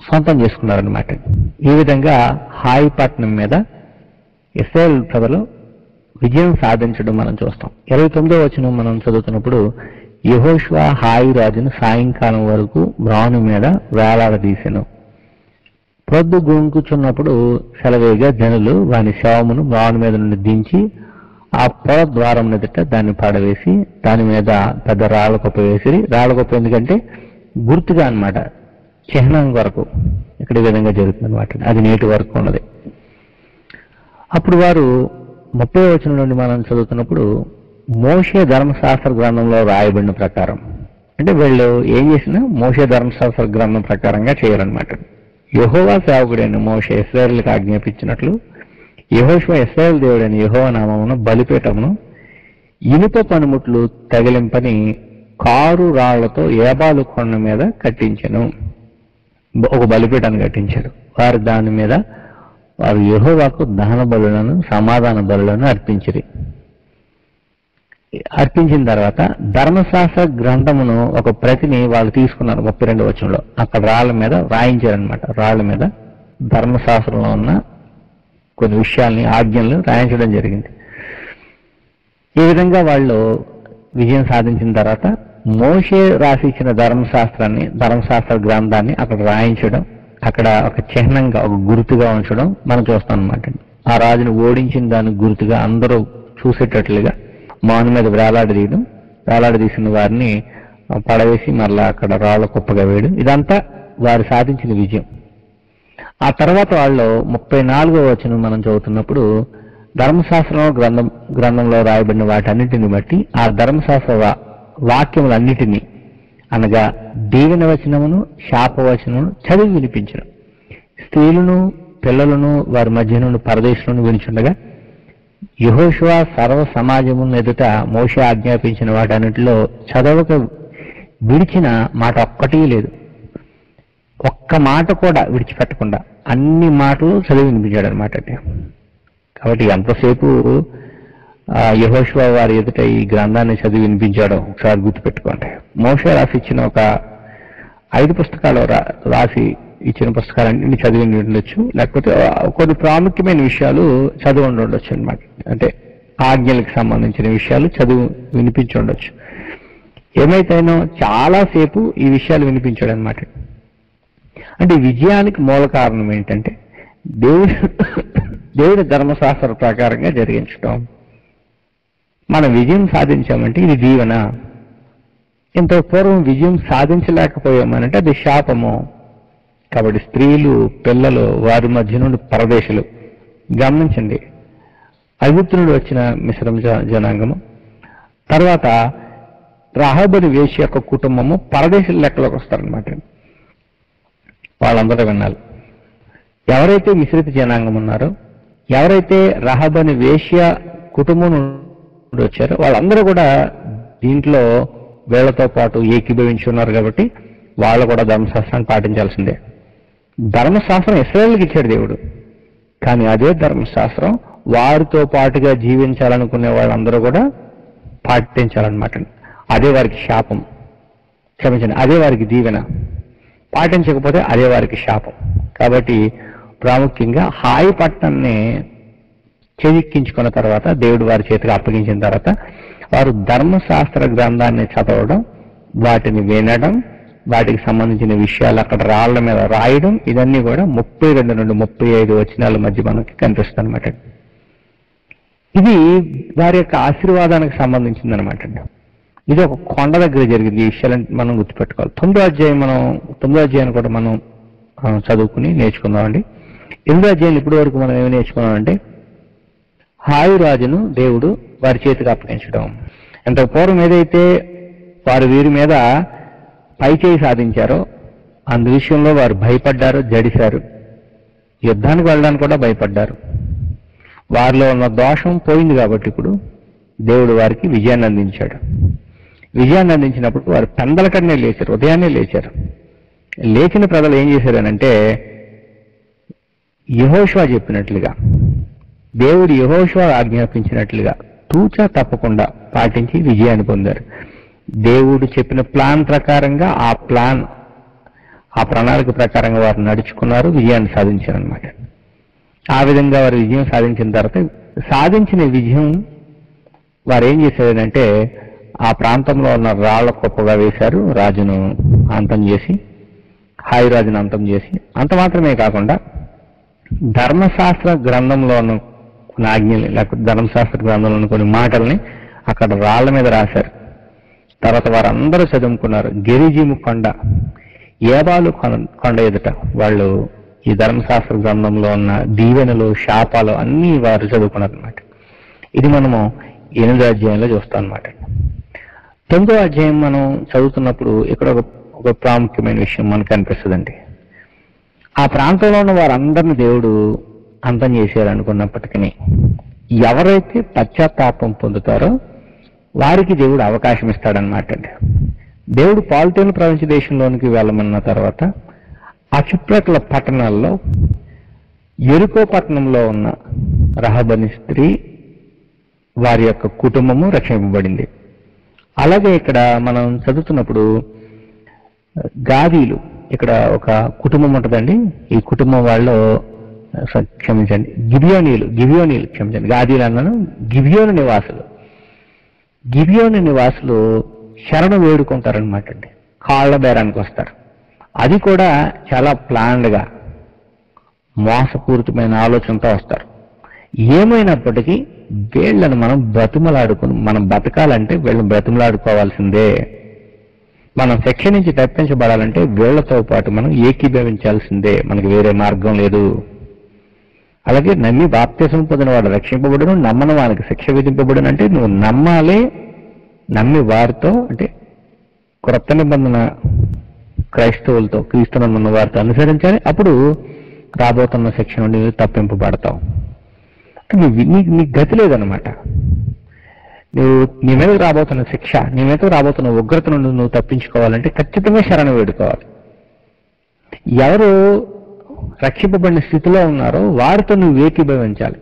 సొంతం చేసుకున్నారనమాట. ఈ విధంగా హాయి పట్టణం మీద ఇశ్రాయేలు ప్రజలు విజయం సాధించడం మనం చూస్తాం. 29వ వచనం మనం చదువుతున్నప్పుడు, యెహోషువ హాయి రాజును సాయంకాలం వరకు మ్రాను మీద వేలాడదీసెను. ప్రొద్దు గుంకుచున్నప్పుడు సెలవేగా జనులు వాని శవమును మ్రాను మీద నుండి దించి ఆ పొల ద్వారం ఎదుట దాన్ని పడవేసి దాని మీద పెద్ద రాళ్ల కుప్ప వేసిరి. రాళ్ల కుప్ప ఎందుకంటే గుర్తుగా అన్నమాట, చిహ్నం వరకు ఇక్కడ ఈ విధంగా జరుగుతుంది అనమాట. అది నేటి వరకు ఉన్నది. అప్పుడు వారు 30వ వచనం నుండి మనం చదువుతున్నప్పుడు, మోషే ధర్మశాస్త్ర గ్రంథంలో రాయబడిన ప్రకారం, అంటే వీళ్ళు ఏం చేసినా మోషే ధర్మశాస్త్ర గ్రంథం ప్రకారంగా చేయాలన్నమాట. యెహోవా సేవకుడైన మోషే ఇశ్రాయేలుకు ఆజ్ఞాపించినట్లు యెహోషువ ఇశ్రాయేలు దేవుడైన యెహోవా నామమున బలిపీఠమును ఇనుప పనిముట్లు తగిలింపని కారు రాళ్లతో ఏబాలు కొండ మీద కట్టించెను. ఒక బలిపీఠాన్ని కట్టించారు. వారు దాని మీద వారు యెహోవాకు దహన బలులను సమాధాన బలులను అర్పించిన తర్వాత ధర్మశాస్త్ర గ్రంథమును ఒక ప్రతిని వాళ్ళు తీసుకున్నారు. 32వ వచనంలో అక్కడ రాళ్ల మీద రాయించారనమాట. రాళ్ల మీద ధర్మశాస్త్రంలో ఉన్న కొన్ని విషయాల్ని, ఆజ్ఞలను రాయించడం జరిగింది. ఈ విధంగా వాళ్ళు విజయం సాధించిన తర్వాత మోషే రాసి ఇచ్చిన ధర్మశాస్త్ర గ్రంథాన్ని అక్కడ రాయించడం, అక్కడ ఒక చిహ్నంగా ఒక గుర్తుగా ఉంచడం మనం చూస్తాం అనమాట. ఆ రాజును ఓడించిన దానికి గుర్తుగా అందరూ చూసేటట్లుగా మాను మీద వేలాడదీసిన వారిని పడవేసి మరలా అక్కడ రాళ్ల కుప్పగా వేయడం, ఇదంతా వారు సాధించిన విజయం. ఆ తర్వాత వాళ్ళు 34వ వచనం మనం చదువుతున్నప్పుడు, ధర్మశాస్త్రం గ్రంథంలో రాయబడిన వాటన్నిటిని బట్టి ఆ ధర్మశాస్త్ర వాక్యములన్నిటినీ అనగా దీవెన వచనమును శాపవచనమును చదివి వినిపించడం. స్త్రీలను పిల్లలను వారి మధ్య నుండి పరదేశులను వినిచుండగా యెహోషువ సర్వ సమాజమును ఎదుట మోషే ఆజ్ఞాపించిన వాటన్నిటిలో చదవక విడిచిన మాట ఒక్కటి లేదు. ఒక్క మాట కూడా విడిచిపెట్టకుండా అన్ని మాటలు చదివి వినిపించాడు అనమాట. కాబట్టి ఎంతసేపు యెహోషువ వారి ఎదుట ఈ గ్రంథాన్ని చదివి వినిపించాడో ఒకసారి గుర్తుపెట్టుకోండి. మోషే రాసి ఇచ్చిన ఒక 5 పుస్తకాలు రాసి ఇచ్చిన పుస్తకాలన్నీ చదివి ఉండొచ్చు, లేకపోతే కొన్ని ప్రాముఖ్యమైన విషయాలు చదివి ఉండొచ్చు అనమాట. అంటే ఆజ్ఞలకు సంబంధించిన విషయాలు చదివి వినిపించి ఉండొచ్చు. ఏమైతేనో చాలాసేపు ఈ విషయాలు వినిపించాడు అనమాట. అంటే విజయానికి మూల కారణం ఏంటంటే దేవుడి ధర్మశాస్త్ర ప్రకారంగా జరిగించడం. మనం విజయం సాధించామంటే ఇది దీవెన. ఇంత పూర్వం విజయం సాధించలేకపోయామనంటే అది శాపము. కాబట్టి స్త్రీలు పిల్లలు వారి మధ్య నుండి పరదేశులు, గమనించండి, ఐగుప్తు నుండి వచ్చిన మిశ్రమ జనాంగము, తర్వాత రాహాబు వేశ్య యొక్క కుటుంబము పరదేశుల లెక్కలోకి వస్తారనమాట. వాళ్ళందరూ వినాలి. ఎవరైతే మిశ్రిత జనాంగం ఉన్నారో, ఎవరైతే రాహాబు వేశ్య కుటుంబం నుండి వచ్చారో వాళ్ళందరూ కూడా దీంట్లో వీళ్లతో పాటు ఏకీభవించి ఉన్నారు. కాబట్టి వాళ్ళు కూడా ధర్మశాస్త్రాన్ని పాటించాల్సిందే. ధర్మశాస్త్రం ఇశ్రాయేలుకి ఇచ్చాడు దేవుడు, కానీ అదే ధర్మశాస్త్రం వారితో పాటుగా జీవించాలనుకునే వాళ్ళందరూ కూడా పాటించాలన్నమాట. అదే వారికి శాపం, క్షమించండి, అదే వారికి దీవెన. పాటించకపోతే అదే వారికి శాపం. కాబట్టి ప్రాముఖ్యంగా హాయి పట్టణాన్ని చెదిక్కించుకున్న తర్వాత, దేవుడు వారి చేతికి అప్పగించిన తర్వాత వారు ధర్మశాస్త్ర గ్రంథాన్ని చదవడం, వాటిని వినడం, వాటికి సంబంధించిన విషయాలు అక్కడ రాళ్ల మీద రాయడం, ఇదన్నీ కూడా 32 నుండి 35 వచనాల మధ్య మనకి కనిపిస్తుంది అనమాట. ఇది వారి యొక్క ఆశీర్వాదానికి సంబంధించింది అనమాట. ఇది ఒక కొండ దగ్గర జరిగింది. ఈ విషయాలను మనం గుర్తుపెట్టుకోవాలి. 9వ అధ్యాయాన్ని కూడా మనం చదువుకుని నేర్చుకుందామండి. 8వ అధ్యాయం ఇప్పటి వరకు మనం ఏమి నేర్చుకున్నామంటే, హాయి రాజును దేవుడు వారి చేతికి అప్పగించడం. ఇంతకు పూర్వం ఏదైతే వారు వీరి మీద పై చేయి సాధించారో అందు విషయంలో వారు భయపడ్డారు, జడిశారు. యుద్ధానికి వెళ్ళడానికి కూడా భయపడ్డారు. వారిలో ఉన్న దోషం పోయింది కాబట్టి ఇప్పుడు దేవుడు వారికి విజయాన్ని అందించాడు. విజయాన్ని అందించినప్పుడు వారు పెందలకడనే లేచారు, ఉదయాన్నే లేచారు. లేచిన ప్రజలు ఏం చేశారనంటే యెహోషువ చెప్పినట్లుగా, దేవుడు యెహోషువ ఆజ్ఞాపించినట్లుగా తూచా తప్పకుండా పాటించి విజయాన్ని పొందారు. దేవుడు చెప్పిన ప్లాన్ ప్రకారంగా ఆ ప్రణాళిక ప్రకారంగా వారు నడుచుకున్నారు, విజయాన్ని సాధించారనమాట. ఆ విధంగా వారు విజయం సాధించిన తర్వాత సాధించిన విజయం వారు ఏం చేశారంటే ఆ ప్రాంతంలో ఉన్న రాళ్ల కుప్పగా వేశారు, రాజును అంతం చేసి, హాయి రాజును అంతం చేసి. అంత మాత్రమే కాకుండా ధర్మశాస్త్ర గ్రంథంలో ఉన్న కొన్ని ఆజ్ఞలు, లేకపోతే ధర్మశాస్త్ర గ్రంథంలో ఉన్న కొన్ని మాటల్ని అక్కడ రాళ్ల మీద రాశారు. తర్వాత వారందరూ చదువుకున్నారు. గెరిజీము కొండ, ఏబాలు కొండ ఎదుట వాళ్ళు ఈ ధర్మశాస్త్ర గ్రంథంలో ఉన్న దీవెనలు, శాపాలు అన్నీ వారు చదువుకున్నారు అనమాట. ఇది మనము 8వ అధ్యాయంలో చూస్తాం అనమాట. 9వ అధ్యాయం మనం చదువుతున్నప్పుడు ఇక్కడ ఒక ప్రాముఖ్యమైన విషయం మనకు అనిపిస్తుందండి. ఆ ప్రాంతంలో ఉన్న వారందరిని దేవుడు అంతం చేశారు అనుకున్నప్పటికీ ఎవరైతే పశ్చాత్తాపం పొందుతారో వారికి దేవుడు అవకాశం ఇస్తాడనమాట అండి. దేవుడు పాలితీన ప్రపంచ దేశంలోనికి వెళ్ళమన్న తర్వాత ఆ చుట్టుప్రక్కల పట్టణాల్లో యెరికో పట్టణంలో ఉన్న రహబని స్త్రీ, వారి యొక్క కుటుంబము రక్షింపబడింది. అలాగే ఇక్కడ మనం చదువుతున్నప్పుడు గాదీలు, ఇక్కడ ఒక కుటుంబం ఉంటుందండి. ఈ కుటుంబం వాళ్ళు క్షమించండి గిబియోనీలు క్షమించండి, గాదీలు అన్నాను. గిబియోను నివాసులు శరణ వేడుకుంటారనమాట అండి. కాళ్ళ బేరానికి వస్తారు. అది కూడా చాలా ప్లాన్డ్గా, మోసపూరితమైన ఆలోచనతో వస్తారు. ఏమైనప్పటికీ వీళ్ళని మనం బతకాలంటే వీళ్ళని బ్రతిమలాడుకోవాల్సిందే. మనం శిక్ష నుంచి తప్పించబడాలంటే వీళ్లతో పాటు మనం ఏకీభవించాల్సిందే, మనకి వేరే మార్గం లేదు. అలాగే నమ్మి బాప్తిసం పొందిన వాడు రక్షింపబడును, నమ్మని వానికి శిక్ష విధింపబడును. అంటే నువ్వు నమ్మాలి, నమ్మి వారితో, అంటే క్రొత్త నిబంధన క్రైస్తవులతో, క్రీస్తునందున్న వారితో అనుసరించాలి. అప్పుడు రాబోతున్న శిక్ష నుండి నువ్వు తప్పింపబడతావు. నీ గతి లేదనమాట. నీ మీద రాబోతున్న శిక్ష, నీ మీద రాబోతున్న ఉగ్రత నుండి నువ్వు తప్పించుకోవాలంటే ఖచ్చితంగా శరణ వేడుకోవాలి. ఎవరు రక్షింపబడిన స్థితిలో ఉన్నారో వారితో నువ్వు ఏకీభవించాలి.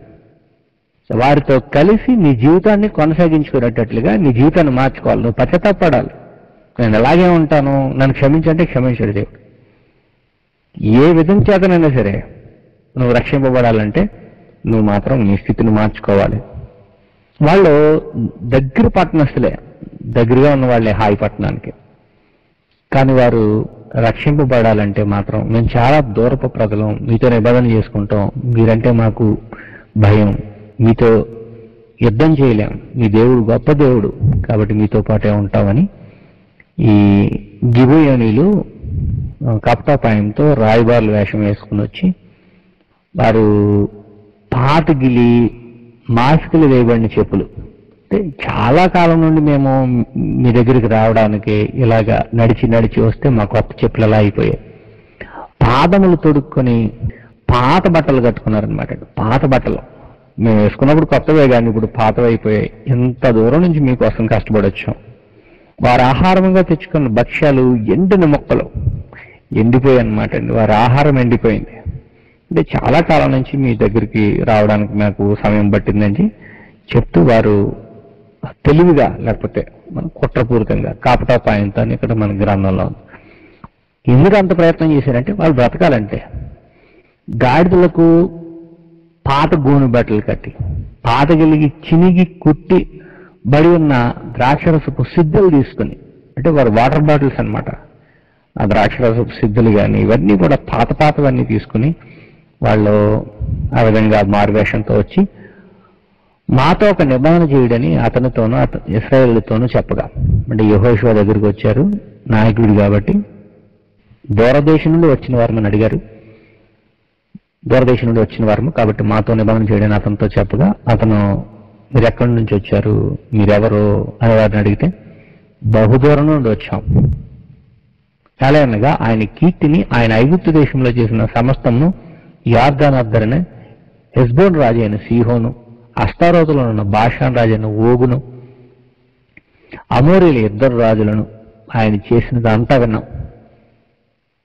వారితో కలిసి నీ జీవితాన్ని కొనసాగించుకునేటట్లుగా నీ జీవితాన్ని మార్చుకోవాలి. నువ్వు పశ్చాత్తాపడాలి. నేను ఎలాగే ఉంటాను, నన్ను క్షమించంటే క్షమించాడు దేవుడు. ఏ విధం చేతనైనా సరే నువ్వు రక్షింపబడాలంటే నువ్వు మాత్రం నీ స్థితిని మార్చుకోవాలి. వాళ్ళు దగ్గర పట్టణస్తులే, దగ్గరగా ఉన్న వాళ్ళే హాయి పట్టణానికి. కానీ వారు రక్షింపబడాలంటే మాత్రం మేము చాలా దూరపు ప్రజలం, మీతో నిబంధన చేసుకుంటాం, మీరంటే మాకు భయం, మీతో యుద్ధం చేయలేం, మీ దేవుడు గొప్ప దేవుడు కాబట్టి మీతో పాటే ఉంటామని ఈ గిబియోనీలు కపటోపాయంతో రాయబారులు వేషం వేసుకుని వచ్చి వారు పాతగిలి మాసికలు వేయబడిన చెప్పులు, అంటే చాలా కాలం నుండి మేము మీ దగ్గరికి రావడానికి ఇలాగా నడిచి వస్తే మా కొత్త చెప్పులు అలా అయిపోయాయి. పాదములు తొడుక్కొని పాత బట్టలు కట్టుకున్నారనమాట. పాత బట్టలు మేము వేసుకున్నప్పుడు కొత్తవే, కానీ ఇప్పుడు పాతవి అయిపోయాయి. ఎంత దూరం నుంచి మీకోసం కష్టపడొచ్చాం. వారి ఆహారంగా తెచ్చుకున్న భక్ష్యాలు ఎండిన మొక్కలు ఎండిపోయాయి అనమాట అండి. వారి ఆహారం ఎండిపోయింది. అంటే చాలా కాలం నుంచి మీ దగ్గరికి రావడానికి నాకు సమయం పట్టిందని చెప్తూ వారు తెలివిగా, లేకపోతే మన కుట్రపూరితంగా, కాపటాపాయంతో అని ఇక్కడ మన గ్రంథంలో ఉంది. ఎందుకు అంత ప్రయత్నం చేశారంటే వాళ్ళు బ్రతకాలంటే గాడిదలకు పాత గోను బట్టలు కట్టి, పాత గలిగి చినిగి కుట్టి బడి ఉన్న ద్రాక్షరసపు సిద్ధులు తీసుకుని, అంటే వారు వాటర్ బాటిల్స్ అనమాట, ఆ ద్రాక్షరసపు సిద్ధులు కానీ ఇవన్నీ కూడా పాతవన్నీ తీసుకుని వాళ్ళు ఆ విధంగా మారువేషంతో వచ్చి మాతో ఒక నిబంధన చేయడని అతనితోనూ ఇశ్రాయేలుతోనూ చెప్పగా, అంటే యెహోషువ దగ్గరికి వచ్చారు నాయకుడు కాబట్టి. దూరదేశం నుండి వచ్చిన వారమని అడిగారు. దూరదేశం నుండి వచ్చిన వారము కాబట్టి మాతో నిబంధన చేయడని అతనితో చెప్పగా, అతను మీరు ఎక్కడి నుంచి వచ్చారు, మీరెవరు అని వారిని అడిగితే బహుదూరం నుండి వచ్చాం, ఎలా అనగా ఆయన కీర్తిని ఆయన ఐగుప్తు దేశంలో చేసిన సమస్తమును యార్దానద్దరిన హెస్బోన్ రాజు అయిన సీహోను, అష్టారోతులో ఉన్న బాషాన్ రాజు అయిన ఓగును, అమోరీల ఇద్దరు రాజులను ఆయన చేసినది అంతా విన్నాం.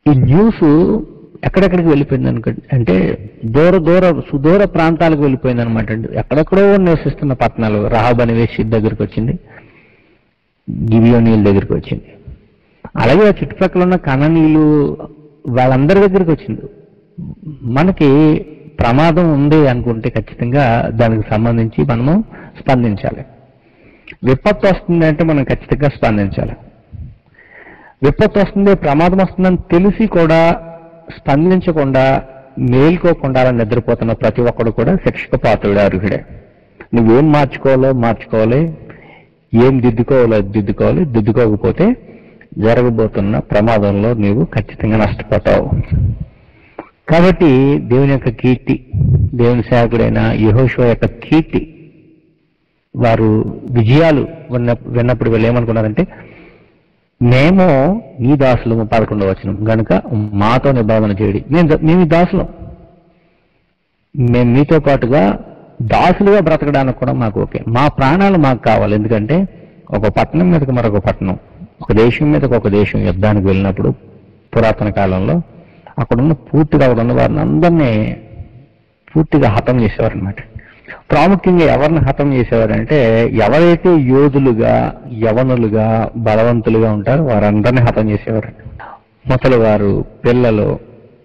ఈ న్యూస్ ఎక్కడెక్కడికి వెళ్ళిపోయింది అంటే సుదూర ప్రాంతాలకు వెళ్ళిపోయింది అనమాట. ఎక్కడెక్కడో నివసిస్తున్న పట్టణాలు, రహాబ్ అనే వేశ్య దగ్గరికి వచ్చింది, గిబియోనీల దగ్గరికి వచ్చింది, అలాగే ఆ చుట్టుపక్కల ఉన్న కనానీయులు వాళ్ళందరి దగ్గరికి వచ్చింది. మనకి ప్రమాదం ఉంది అనుకుంటే ఖచ్చితంగా దానికి సంబంధించి మనము స్పందించాలి. విపత్తు వస్తుంది అంటే మనం ఖచ్చితంగా స్పందించాలి. విపత్తు వస్తుంది, ప్రమాదం వస్తుందని తెలిసి కూడా స్పందించకుండా మేల్కోకుండా అలా నిద్రపోతున్న ప్రతి ఒక్కడు కూడా శిక్షకు పాత్రుడే, అర్హుడే. నువ్వేం మార్చుకోవాలి, ఏం దిద్దుకోవాలి, దిద్దుకోకపోతే జరగబోతున్న ప్రమాదంలో నీవు ఖచ్చితంగా నష్టపోతావు. కాబట్టి దేవుని యొక్క కీర్తి, దేవుని సేవకుడైన యెహోషువ యొక్క కీర్తి, వారు విజయాలు విన్నప్పుడు వీళ్ళు ఏమనుకున్నారంటే, మేము నీ దాసులము 11వ వచనం గనుక మాతో నిబంధన చేయడి. మేము దాసులం, మేము మీతో పాటుగా దాసులుగా బ్రతకడానికి కూడా మాకు ఓకే. మా ప్రాణాలు మాకు కావాలి. ఎందుకంటే ఒక పట్టణం మీదకి మరొక పట్టణం, ఒక దేశం మీదకి ఒక దేశం యుద్ధానికి వెళ్ళినప్పుడు పురాతన కాలంలో అక్కడున్న అక్కడున్న వారిని అందరినీ పూర్తిగా హతం చేసేవారు అనమాట. ప్రాముఖ్యంగా ఎవరిని హతం చేసేవారంటే, ఎవరైతే యోధులుగా, యవనులుగా, బలవంతులుగా ఉంటారో వారందరినీ హతం చేసేవారు. ముసలివారు, పిల్లలు,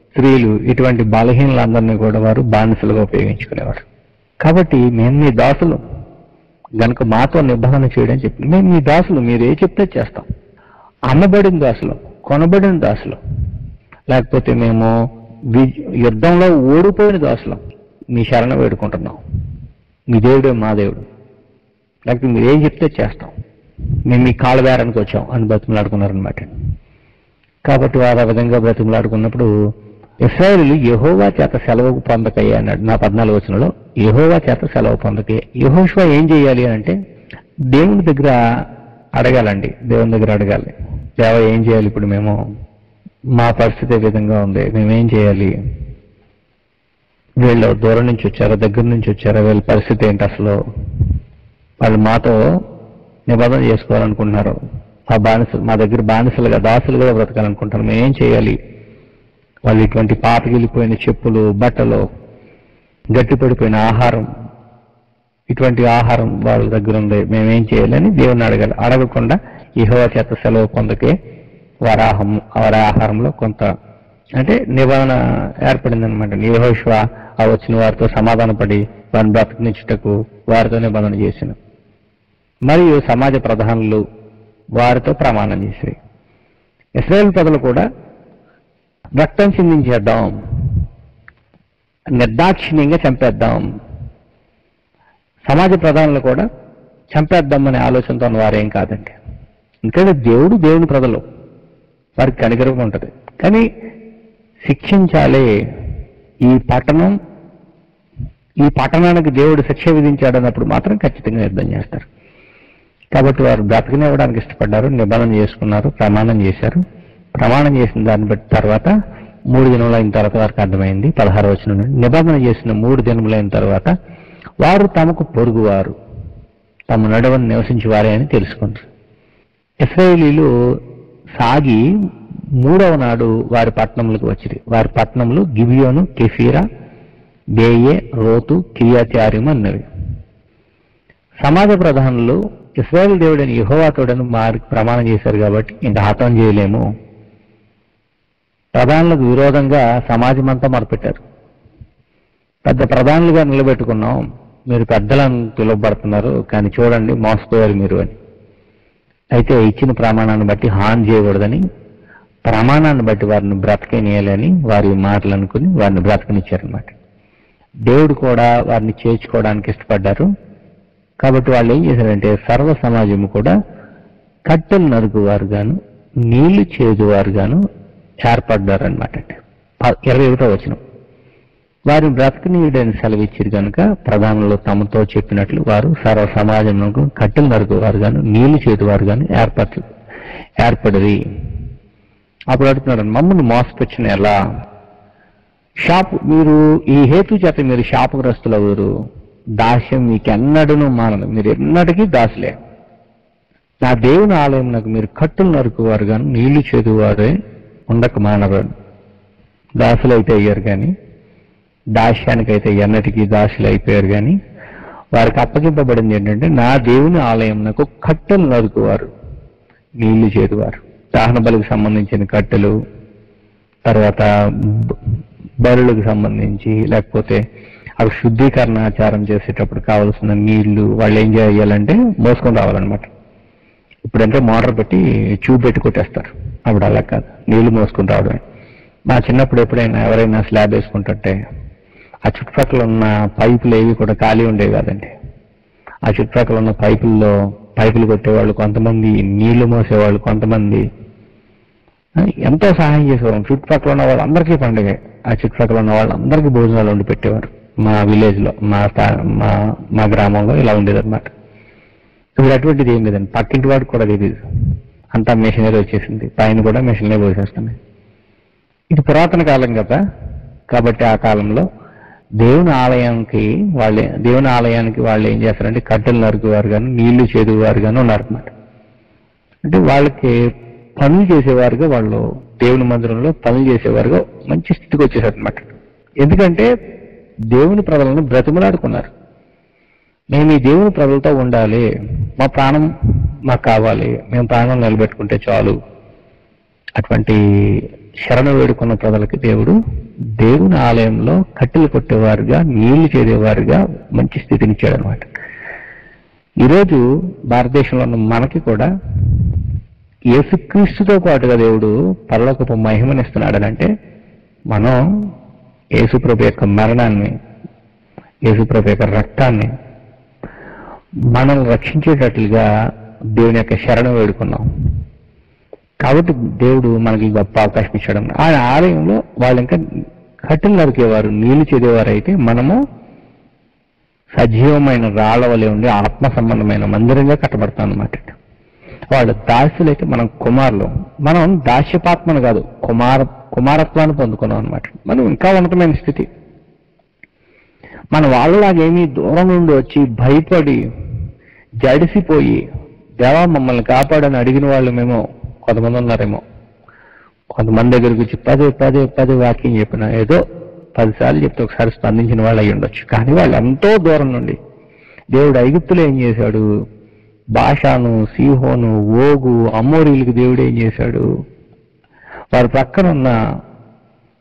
స్త్రీలు, ఇటువంటి బలహీనులందరినీ కూడా వారు బానిసలుగా ఉపయోగించుకునేవారు. కాబట్టి మేము మీ దాసులు గనుక మాతో నిబంధన చేయడం చెప్పి, మేము మీ దాసులు, మీరు ఏ చెప్తే చేస్తాం. అమ్మబడిన దాసులు, కొనబడిన దాసులు, లేకపోతే మేము యుద్ధంలో ఓడిపోయిన దాసులం, మీ శరణ వేడుకుంటున్నాం, మీ దేవుడే మా దేవుడు, లేకపోతే మీరు ఏం చెప్తే చేస్తాం, మేము మీ కాళ్ళ బేరానికి వచ్చాం అని బ్రతిమలాడుకున్నారనమాట. కాబట్టి వారు ఆ విధంగా బ్రతిమలాడుకున్నప్పుడు ఇశ్రాయేలీయులు యెహోవా చేత సెలవు పొందకయ్యా అన్నాడు. నా 14వ వచనంలో యెహోవా చేత సెలవు పొందకయ్యా. యెహోషువ ఏం చేయాలి అంటే దేవుని దగ్గర అడగాలండి. దేవుని దగ్గర అడగాలి, దేవా ఏం చేయాలి, ఇప్పుడు మేము మా పరిస్థితి ఏ విధంగా ఉంది, మేమేం చేయాలి, వీళ్ళు దూరం నుంచి వచ్చారా, దగ్గర నుంచి వచ్చారా, వీళ్ళ పరిస్థితి ఏంటి, అసలు వాళ్ళు మాతో నిబంధన చేసుకోవాలనుకుంటున్నారు, మా దగ్గర బానిసలుగా, దాసులుగా బ్రతకాలనుకుంటారు, మేమేం చేయాలి, వాళ్ళు ఇటువంటి పాతగిలిపోయిన చెప్పులు, బట్టలు, గట్టిపడిపోయిన ఆహారం, ఇటువంటి ఆహారం వాళ్ళ దగ్గర ఉంది, మేమేం చేయాలని దేవుని అడగాలి. అడగకుండా యెహోవా చేత సెలవు పొందకే వారి ఆహారంలో కొంత అంటే నిబంధన ఏర్పడిందనమాట. యెహోషువ ఆ వచ్చిన వారితో సమాధానపడి వారిని బ్రతకనిచ్చుటకు వారితో నిబంధన చేసిన. మరియు సమాజ ప్రధానులు వారితో ప్రమాణం చేశారు. ఇశ్రాయేలు ప్రజలు కూడా రక్తం చిందించేద్దాం, నిర్దాక్షిణ్యంగా చంపేద్దాం, సమాజ ప్రధానులు కూడా చంపేద్దామనే ఆలోచనతో వారేం కాదండి. ఎందుకంటే దేవుని ప్రజలు, వారికి కనికరం ఉంటుంది. కానీ శిక్షించాలి, ఈ పట్టణానికి దేవుడు శిక్ష విధించాడు అన్నప్పుడు మాత్రం ఖచ్చితంగా యుద్ధం చేస్తారు. కాబట్టి వారు బ్రతకనివ్వడానికి ఇష్టపడ్డారు, నిబంధన చేసుకున్నారు, ప్రమాణం చేశారు. ప్రమాణం చేసిన దాన్ని బట్టి తర్వాత 3 దినములు అయిన తర్వాత వారికి అర్థమైంది. 16వ వచనం నుండి నిబంధన చేసిన 3 దినములైన తర్వాత వారు తమకు పొరుగువారు, తమ నడువను నివసించి వారే అని తెలుసుకుంటారు. ఇశ్రాయేలీయులు సాగి 3వ నాడు వారి పట్టణములకు వచ్చింది. వారి పట్టణములు గిబియోను, కెఫీరా, బేయే, రోతు, కిర్యత్యారీము అన్నవి. సమాజ ప్రధానులు ఇశ్రాయేలు దేవుడని యెహోవాతోడని వారికి ప్రమాణం చేశారు కాబట్టి ఇంకా హతం చేయలేము. ప్రధానులకు విరోధంగా సమాజం అంతా మొదలుపెట్టారు. పెద్ద ప్రధానులుగా నిలబెట్టుకున్నాం, మీరు పెద్దలను పిలువబడుతున్నారు, కానీ చూడండి మోసపోయారు మీరు అని. అయితే ఇచ్చిన ప్రమాణాన్ని బట్టి హాని చేయకూడదని, ప్రమాణాన్ని బట్టి వారిని బ్రతకనియాలని వారి మాటలు అనుకుని వారిని బ్రతకనిచ్చారనమాట. దేవుడు కూడా వారిని చేర్చుకోవడానికి ఇష్టపడ్డారు. కాబట్టి వాళ్ళు ఏం చేశారంటే సర్వ సమాజము కూడా కట్టెలు నరుకువారు గాను, నీళ్లు చేదువారు గాను ఏర్పడ్డారనమాట. 21వ వచనం వారిని బ్రతకనీయుడని సెలవిచ్చారు కనుక ప్రధానులు తమతో చెప్పినట్లు వారు సర్వ సమాజంలో కట్టెలు నరుకువారు గాను, నీళ్లు చేదువారు గాను ఏర్పడి అప్పుడు అడుగుతున్నాడు, మమ్మల్ని మోసపుచ్చిన ఎలా మీరు ఈ హేతు చేత మీరు శాపగ్రస్తులవురు, దాస్యం మీకెన్నడను మానదు, మీరు ఎన్నటికీ దాసులే. నా దేవుని ఆలయం నాకు మీరు కట్టులు నరుకువారు కానీ నీళ్లు చేదువారే ఉండక మానవారు. దాసులు అయితే అయ్యారు కానీ, దాస్యానికైతే ఎన్నటికీ దాసులు అయిపోయారు కానీ, వారికి అప్పగింపబడింది ఏంటంటే నా దేవుని ఆలయం నాకు కట్టెలు నరుకువారు, నీళ్లు చేదువారు. దహన బలికి సంబంధించిన కట్టెలు, తర్వాత బలులకు సంబంధించి, లేకపోతే అవి శుద్ధీకరణ ఆచారం చేసేటప్పుడు కావలసిన నీళ్లు వాళ్ళు ఏం చేయాలంటే మోసుకొని రావాలన్నమాట. ఇప్పుడంటే మోటార్ పెట్టి ట్యూబ్ పెట్టి కొట్టేస్తారు, అప్పుడు అలా కాదు, నీళ్లు మోసుకొని రావడమే. మా చిన్నప్పుడు ఎప్పుడైనా ఎవరైనా స్లాబ్ వేసుకుంటుంటే ఆ చుట్టుపక్కల ఉన్న పైపులు ఏవి కూడా ఖాళీ ఉండేవి కాదండి. ఆ చుట్టుపక్కల ఉన్న పైపులు కొట్టేవాళ్ళు కొంతమంది, నీళ్లు మోసేవాళ్ళు కొంతమంది, ఎంతో సహాయం చేసేవారు. చుట్టుపక్కల ఉన్న వాళ్ళందరికీ పండుగ, ఆ చుట్టుపక్కల ఉన్న వాళ్ళందరికీ భోజనాలు వండి పెట్టేవారు. మా విలేజ్లో, మా గ్రామంలో ఇలా ఉండేది అనమాట. ఇప్పుడు అటువంటిది ఏం లేదండి. పక్కింటి వాడికి కూడా తెలియదు, అంతా మెషినరీ వచ్చేసింది, పైన కూడా మెషినరీ పోసేస్తున్నాయి. ఇది పురాతన కాలం కదా, కాబట్టి ఆ కాలంలో దేవుని ఆలయానికి వాళ్ళు ఏం చేస్తారంటే కట్టెలు నరుకువారు కానీ నీళ్లు చేదువారు కానీ ఉన్నారన్నమాట. అంటే వాళ్ళకి పనులు చేసేవారుగా, వాళ్ళు దేవుని మందిరంలో పనులు చేసేవారుగా మంచి స్థితికి వచ్చేసారు అనమాట. ఎందుకంటే దేవుని ప్రజలను బ్రతిమలాడుకున్నారు. మేము ఈ దేవుని ప్రజలతో ఉండాలి, మా ప్రాణం మాకు కావాలి, మేము ప్రాణం నిలబెట్టుకుంటే చాలు. అటువంటి శరణ వేడుకున్న ప్రజలకి దేవుని ఆలయంలో కట్టెలు కొట్టేవారుగా, నీళ్లు చేదేవారుగా మంచి స్థితినిచ్చాడు అనమాట. ఈరోజు భారతదేశంలో ఉన్న మనకి కూడా యేసుక్రీస్తుతో పాటుగా దేవుడు పరలోకపు మహిమనిస్తున్నాడనంటే మనం యేసుప్రభు యొక్క మరణాన్ని, యేసుప్రభు యొక్క రక్తాన్ని మనల్ని రక్షించేటట్లుగా దేవుని యొక్క శరణ వేడుకున్నాం. కాబట్టి దేవుడు మనకి గొప్ప అవకాశం ఇచ్చాడు. ఆయన ఆలయంలో వాళ్ళు ఇంకా కట్టెలు నరికేవారు, నీళ్లు చేదేవారు అయితే మనము సజీవమైన రాళ్ల వలె ఉండి ఆత్మ సంబంధమైన మందిరంగా కట్టబడతాం అన్నమాట. వాళ్ళ దాసులైతే మనం కుమారులు. మనం దాస్యపాత్మను కాదు, కుమారత్వాన్ని పొందుకున్నాం అనమాట. మనం ఇంకా ఉన్నతమైన స్థితి. మన వాళ్ళలాగేమీ దూరం నుండి వచ్చి భయపడి జడిసిపోయి దేవా మమ్మల్ని కాపాడని అడిగిన వాళ్ళు మేము కొంతమంది ఉన్నారేమో. కొంతమంది దగ్గరికి వచ్చి పదే వాక్యం చెప్పిన, ఏదో 10 సార్లు చెప్తే ఒకసారి స్పందించిన వాళ్ళు అయి ఉండొచ్చు. కానీ వాళ్ళు ఎంతో దూరం నుండి, దేవుడు ఐగుప్తులో ఏం చేశాడు, బాషాను, సీహోను, ఓగు, అమోరీలకు దేవుడు ఏం చేశాడు, వారి పక్కన ఉన్న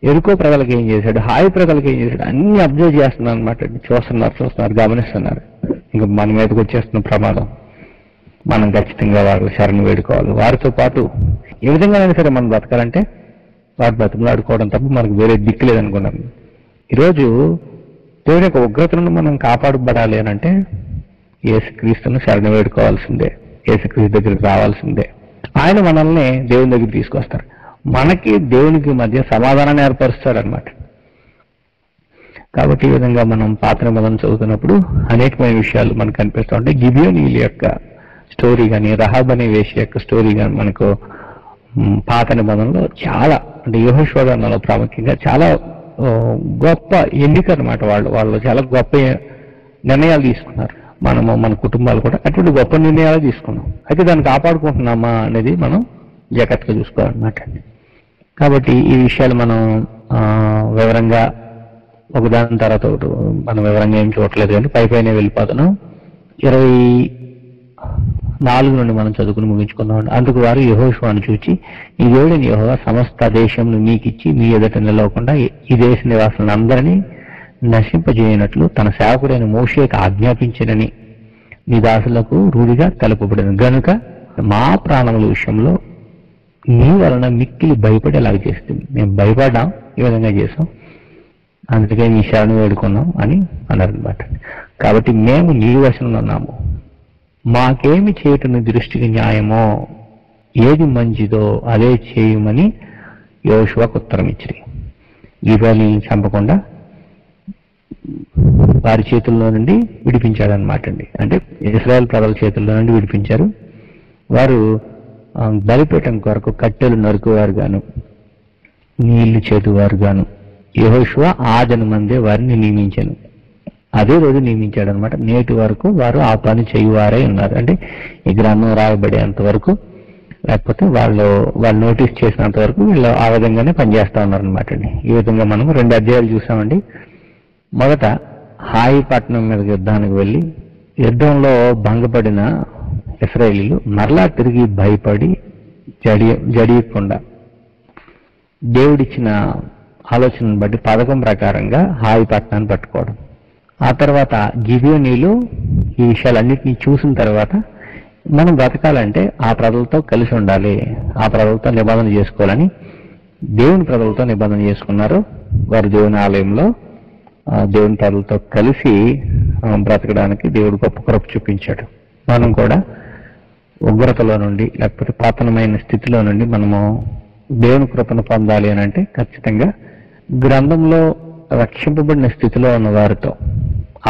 ఎరుకో ప్రజలకు ఏం చేశాడు, హాయి ప్రజలకు ఏం చేశాడు, అన్ని అబ్జర్వ్ చేస్తున్నారు అనమాట. చూస్తున్నారు, గమనిస్తున్నారు. ఇంకా మన మీదకి వచ్చేస్తున్న ప్రమాదం. మనం ఖచ్చితంగా వారు శరణు వేడుకోవాలి. వారితో పాటు ఏ విధంగానైనా సరే మనం బ్రతకాలంటే వారు బ్రతుకులాడుకోవడం తప్ప మనకు వేరే దిక్కు లేదనుకున్నాం. ఈరోజు దేవుని యొక్క ఉగ్రత నుండి మనం కాపాడబడాలి అని అంటే యేసుక్రీస్తును శరణు వేడుకోవాల్సిందే, యేసుక్రీస్తు దగ్గరికి రావాల్సిందే. ఆయన మనల్ని దేవుని దగ్గరికి తీసుకొస్తారు. మనకి దేవునికి మధ్య సమాధానాన్ని ఏర్పరుస్తాడు అనమాట. కాబట్టి ఈ విధంగా మనం పాత నిబంధన చదువుతున్నప్పుడు అనేకమైన విషయాలు మనకు కనిపిస్తూ ఉంటాయి. గిబియోనీయుల యొక్క స్టోరీ కానీ, రహాబ్ అనే వేశ్య యొక్క స్టోరీ కానీ మనకు పాత నిబంధనలో చాలా, అంటే యెహోషువ గ్రంథంలో ప్రాముఖ్యంగా చాలా గొప్ప ఎన్నిక అనమాట. వాళ్ళు చాలా గొప్ప నిర్ణయాలు తీసుకున్నారు. మనము మన కుటుంబాలు కూడా అటువంటి గొప్ప నిర్ణయాలు తీసుకున్నాం. అయితే దాన్ని కాపాడుకుంటున్నామా అనేది మనం జాగ్రత్తగా చూసుకోవాలన్నమాట. కాబట్టి ఈ విషయాలు మనం వివరంగా ఒకదాని తర్వాత ఒకటి మనం వివరంగా ఏం చూడట్లేదు, కానీ పైపైనే వెళ్ళిపోతున్నాం. 24 నుండి మనం చదువుకుని ముగించుకుందాం. అందుకు వారు యెహోషువను చూచి, ఈ దేవుడైన యెహోవా సమస్త దేశంను మీకిచ్చి మీ ఎదుట నిలవకుండా ఈ దేశ నివాసులను అందరినీ నశింపజేయనట్లు తన సేవకుడైన మోషేకు ఆజ్ఞాపించినని నీ దాసులకు రూఢిగా తెలపబడిన గనుక మా ప్రాణముల విషయంలో నీ వలన మిక్కిలి భయపడేలాగా చేస్తుంది. మేము భయపడ్డాం, ఈ విధంగా చేసాం, అందుకే నీ శరణు వేడుకున్నాం అని అన్నారు అనమాట. కాబట్టి మేము నీ వశంలో ఉన్నాము, మాకేమి చేయటం దృష్టికి న్యాయమో, ఏది మంచిదో అదే చేయమని యెహోషువకు ఉత్తరం ఇచ్చిరి. గిబియోనీయులను చంపకుండా వారి చేతుల్లో నుండి విడిపించాడు అనమాట అండి. అంటే ఇశ్రాయేల్ ప్రజల చేతుల్లో నుండి విడిపించారు. వారు బలిపీఠం కొరకు కట్టెలు నరుకువారు గాను నీళ్లు చేతువారు గాను యెహోషువ ఆ జనమందే వారిని నియమించాను. అదే రోజు నియమించాడు అనమాట. నేటి వరకు వారు ఆ పని చేయువారే ఉన్నారు. అంటే ఈ గ్రంథం రాయబడేంత వరకు, లేకపోతే వాళ్ళు నోటీస్ చేసినంత వరకు వీళ్ళు ఆ విధంగానే పనిచేస్తా ఉన్నారనమాట అండి. ఈ విధంగా మనం 2 అధ్యాయాలు చూసామండి. మొదట హాయి పట్టణం మీద యుద్ధానికి వెళ్ళి యుద్ధంలో భంగపడిన ఇశ్రాయేలీలు మరలా తిరిగి భయపడి జడియకుండా దేవుడిచ్చిన ఆలోచనను బట్టి పథకం ప్రకారంగా హాయి పట్టణాన్ని పట్టుకోవడం. ఆ తర్వాత గిబియోనీలు ఈ విషయాలన్నింటినీ చూసిన తర్వాత మనం బ్రతకాలంటే ఆ ప్రజలతో కలిసి ఉండాలి, ఆ ప్రజలతో నిబంధన చేసుకోవాలని దేవుని ప్రజలతో నిబంధన చేసుకున్నారు. వారు దేవుని ఆలయంలో దేవుని ప్రజలతో కలిసి బ్రతకడానికి దేవుడు గొప్ప కృప చూపించాడు. మనం కూడా ఉగ్రతలో నుండి లేకపోతే పతనమైన స్థితిలో నుండి మనము దేవుని కృపను పొందాలి అని అంటే ఖచ్చితంగా గ్రంథంలో రక్షింపబడిన స్థితిలో ఉన్న వారితో,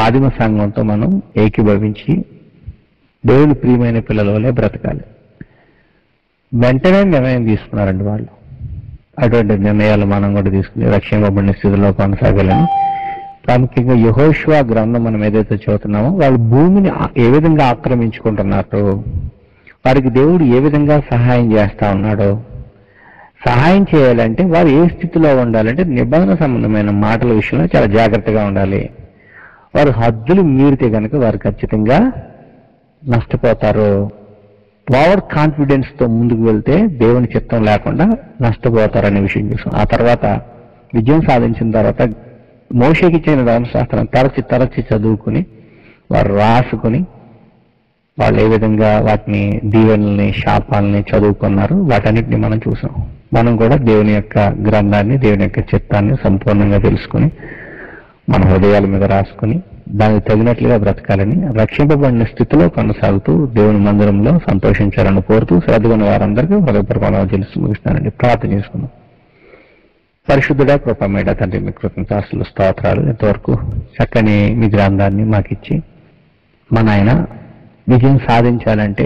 ఆదిమ సంఘంతో మనం ఏకీభవించి దేవుని ప్రియమైన పిల్లల వల్లే బ్రతకాలి. వెంటనే నిర్ణయం తీసుకున్నారండి వాళ్ళు. అటువంటి నిర్ణయాలు మనం కూడా తీసుకుని రక్షింపబడిన స్థితిలో కొనసాగాలని. ప్రాముఖ్యంగా యెహోషువ గ్రంథం మనం ఏదైతే చదువుతున్నామో వాళ్ళు భూమిని ఏ విధంగా ఆక్రమించుకుంటున్నారో, వారికి దేవుడు ఏ విధంగా సహాయం చేస్తా ఉన్నాడో, సహాయం చేయాలంటే వారు ఏ స్థితిలో ఉండాలంటే నిబంధన సంబంధమైన మాటల విషయంలో చాలా జాగ్రత్తగా ఉండాలి. వారు హద్దులు మీరితే కనుక వారు ఖచ్చితంగా నష్టపోతారు. ఓవర్ కాన్ఫిడెన్స్ తో ముందుకు వెళ్తే దేవుని చిత్తం లేకుండా నష్టపోతారనే విషయం చూసాం. ఆ తర్వాత విజయం సాధించిన తర్వాత మోషేకి ఇచ్చిన ధర్మశాస్త్రం తరచి చదువుకుని వారు రాసుకుని వాళ్ళు ఏ విధంగా వాటిని దీవెనల్ని శాపాలని చదువుకున్నారు, వాటన్నిటిని మనం చూసాం. మనం కూడా దేవుని యొక్క గ్రంథాన్ని, దేవుని యొక్క చిత్తాన్ని సంపూర్ణంగా తెలుసుకుని మన హృదయాల మీద రాసుకుని దానికి తగినట్లుగా బ్రతకాలని, రక్షింపబడిన స్థితిలో కొనసాగుతూ దేవుని మందిరంలో సంతోషించాలని కోరుతూ శ్రద్ధగా వారందరికీ హృదయపూర్వకంగా తెలుసు ముగిస్తానండి. ప్రార్థన చేసుకున్నాం. పరిశుద్ధుడా, కృపమేడ తండ్రి, మీ కృతజ్ఞతాస్తులు, స్తోత్రాలు. ఇంతవరకు చక్కని మీ గ్రంథాన్ని మాకిచ్చి మా నాయన విజయం సాధించాలంటే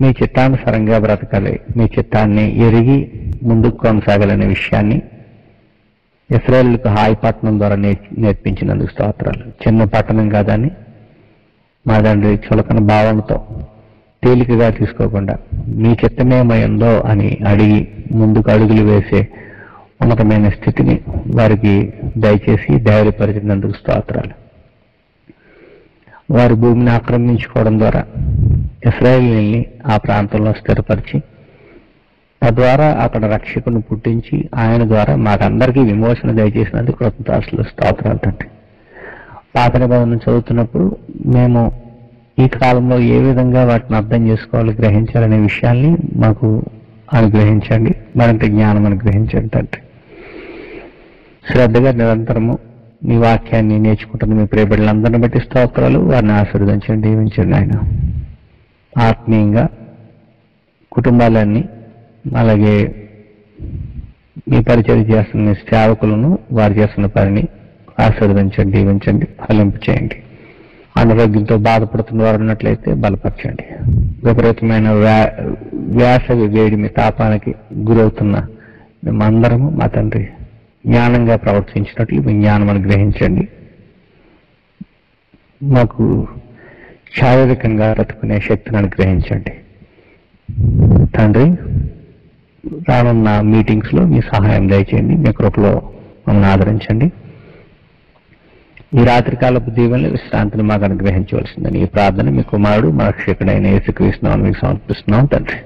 మీ చిత్తానుసారంగా బ్రతకాలి, మీ చిత్తాన్ని ఎరిగి ముందుకు కొనసాగాలనే విషయాన్ని ఇశ్రాయేలుకు హాయి పట్టణం ద్వారా నేర్పించినందుకు స్తోత్రాలు. చిన్న పట్టణం కాదని మా తండ్రి చులకన భావనతో తేలికగా తీసుకోకుండా మీ చిత్తమేమైందో అని అడిగి ముందుకు అడుగులు వేసే ఉన్నతమైన స్థితిని వారికి దయచేసి ధైర్యపరిచినందుకు స్తోత్రాలు. వారి భూమిని ఆక్రమించుకోవడం ద్వారా ఇశ్రాయేలీయుల్ని ఆ ప్రాంతంలో స్థిరపరిచి తద్వారా అక్కడ రక్షకుని పుట్టించి ఆయన ద్వారా మాకందరికీ విమోచన దయచేసినందుకు కృతజ్ఞతాస్తులు, స్తోత్రాలు తండ్రి. పాత నిబంధన చదువుతున్నప్పుడు మేము ఈ కాలంలో ఏ విధంగా వాటిని అర్థం చేసుకోవాలి, గ్రహించాలనే విషయాల్ని మాకు అనుగ్రహించండి, మరింత జ్ఞానం అనుగ్రహించండి తండ్రి. శ్రద్ధగా నిరంతరము మీ వాక్యాన్ని నేర్చుకుంటున్న మీ ప్రియబిడ్డలందరిని బట్టి స్తోత్రాలు. వారిని ఆశీర్వదించండి, దీవించండి ఆయన. ఆత్మీయంగా కుటుంబాలన్నీ, అలాగే మీ పరిచయం చేస్తున్న సేవకులను, వారు చేస్తున్న పనిని ఆశీర్వదించండి, దీవించండి, ఫలింపు చేయండి. అనారోగ్యంతో బాధపడుతున్న వారు ఉన్నట్లయితే బలపరచండి. విపరీతమైన వేసవి వేడిమి తాపానికి గురవుతున్న మేమందరము మా తండ్రి జ్ఞానంగా ప్రవర్తించినట్లు మీ జ్ఞానం అనుగ్రహించండి. మాకు శారీరకంగా బ్రతుకునే శక్తిని అనుగ్రహించండి తండ్రి. రానున్న మీటింగ్స్ లో మీ సహాయం దయచేయండి, మీ కృపలో మమ్మల్ని ఆదరించండి. ఈ రాత్రికాలపు దీవెనలు, విశ్రాంతిని మాకు అనుగ్రహించవలసిందని ఈ ప్రార్థన మీ కుమారుడు, మా రక్షకుడైన యేసుక్రీస్తు నామమున మీకు సమర్పిస్తున్నాం తండ్రి.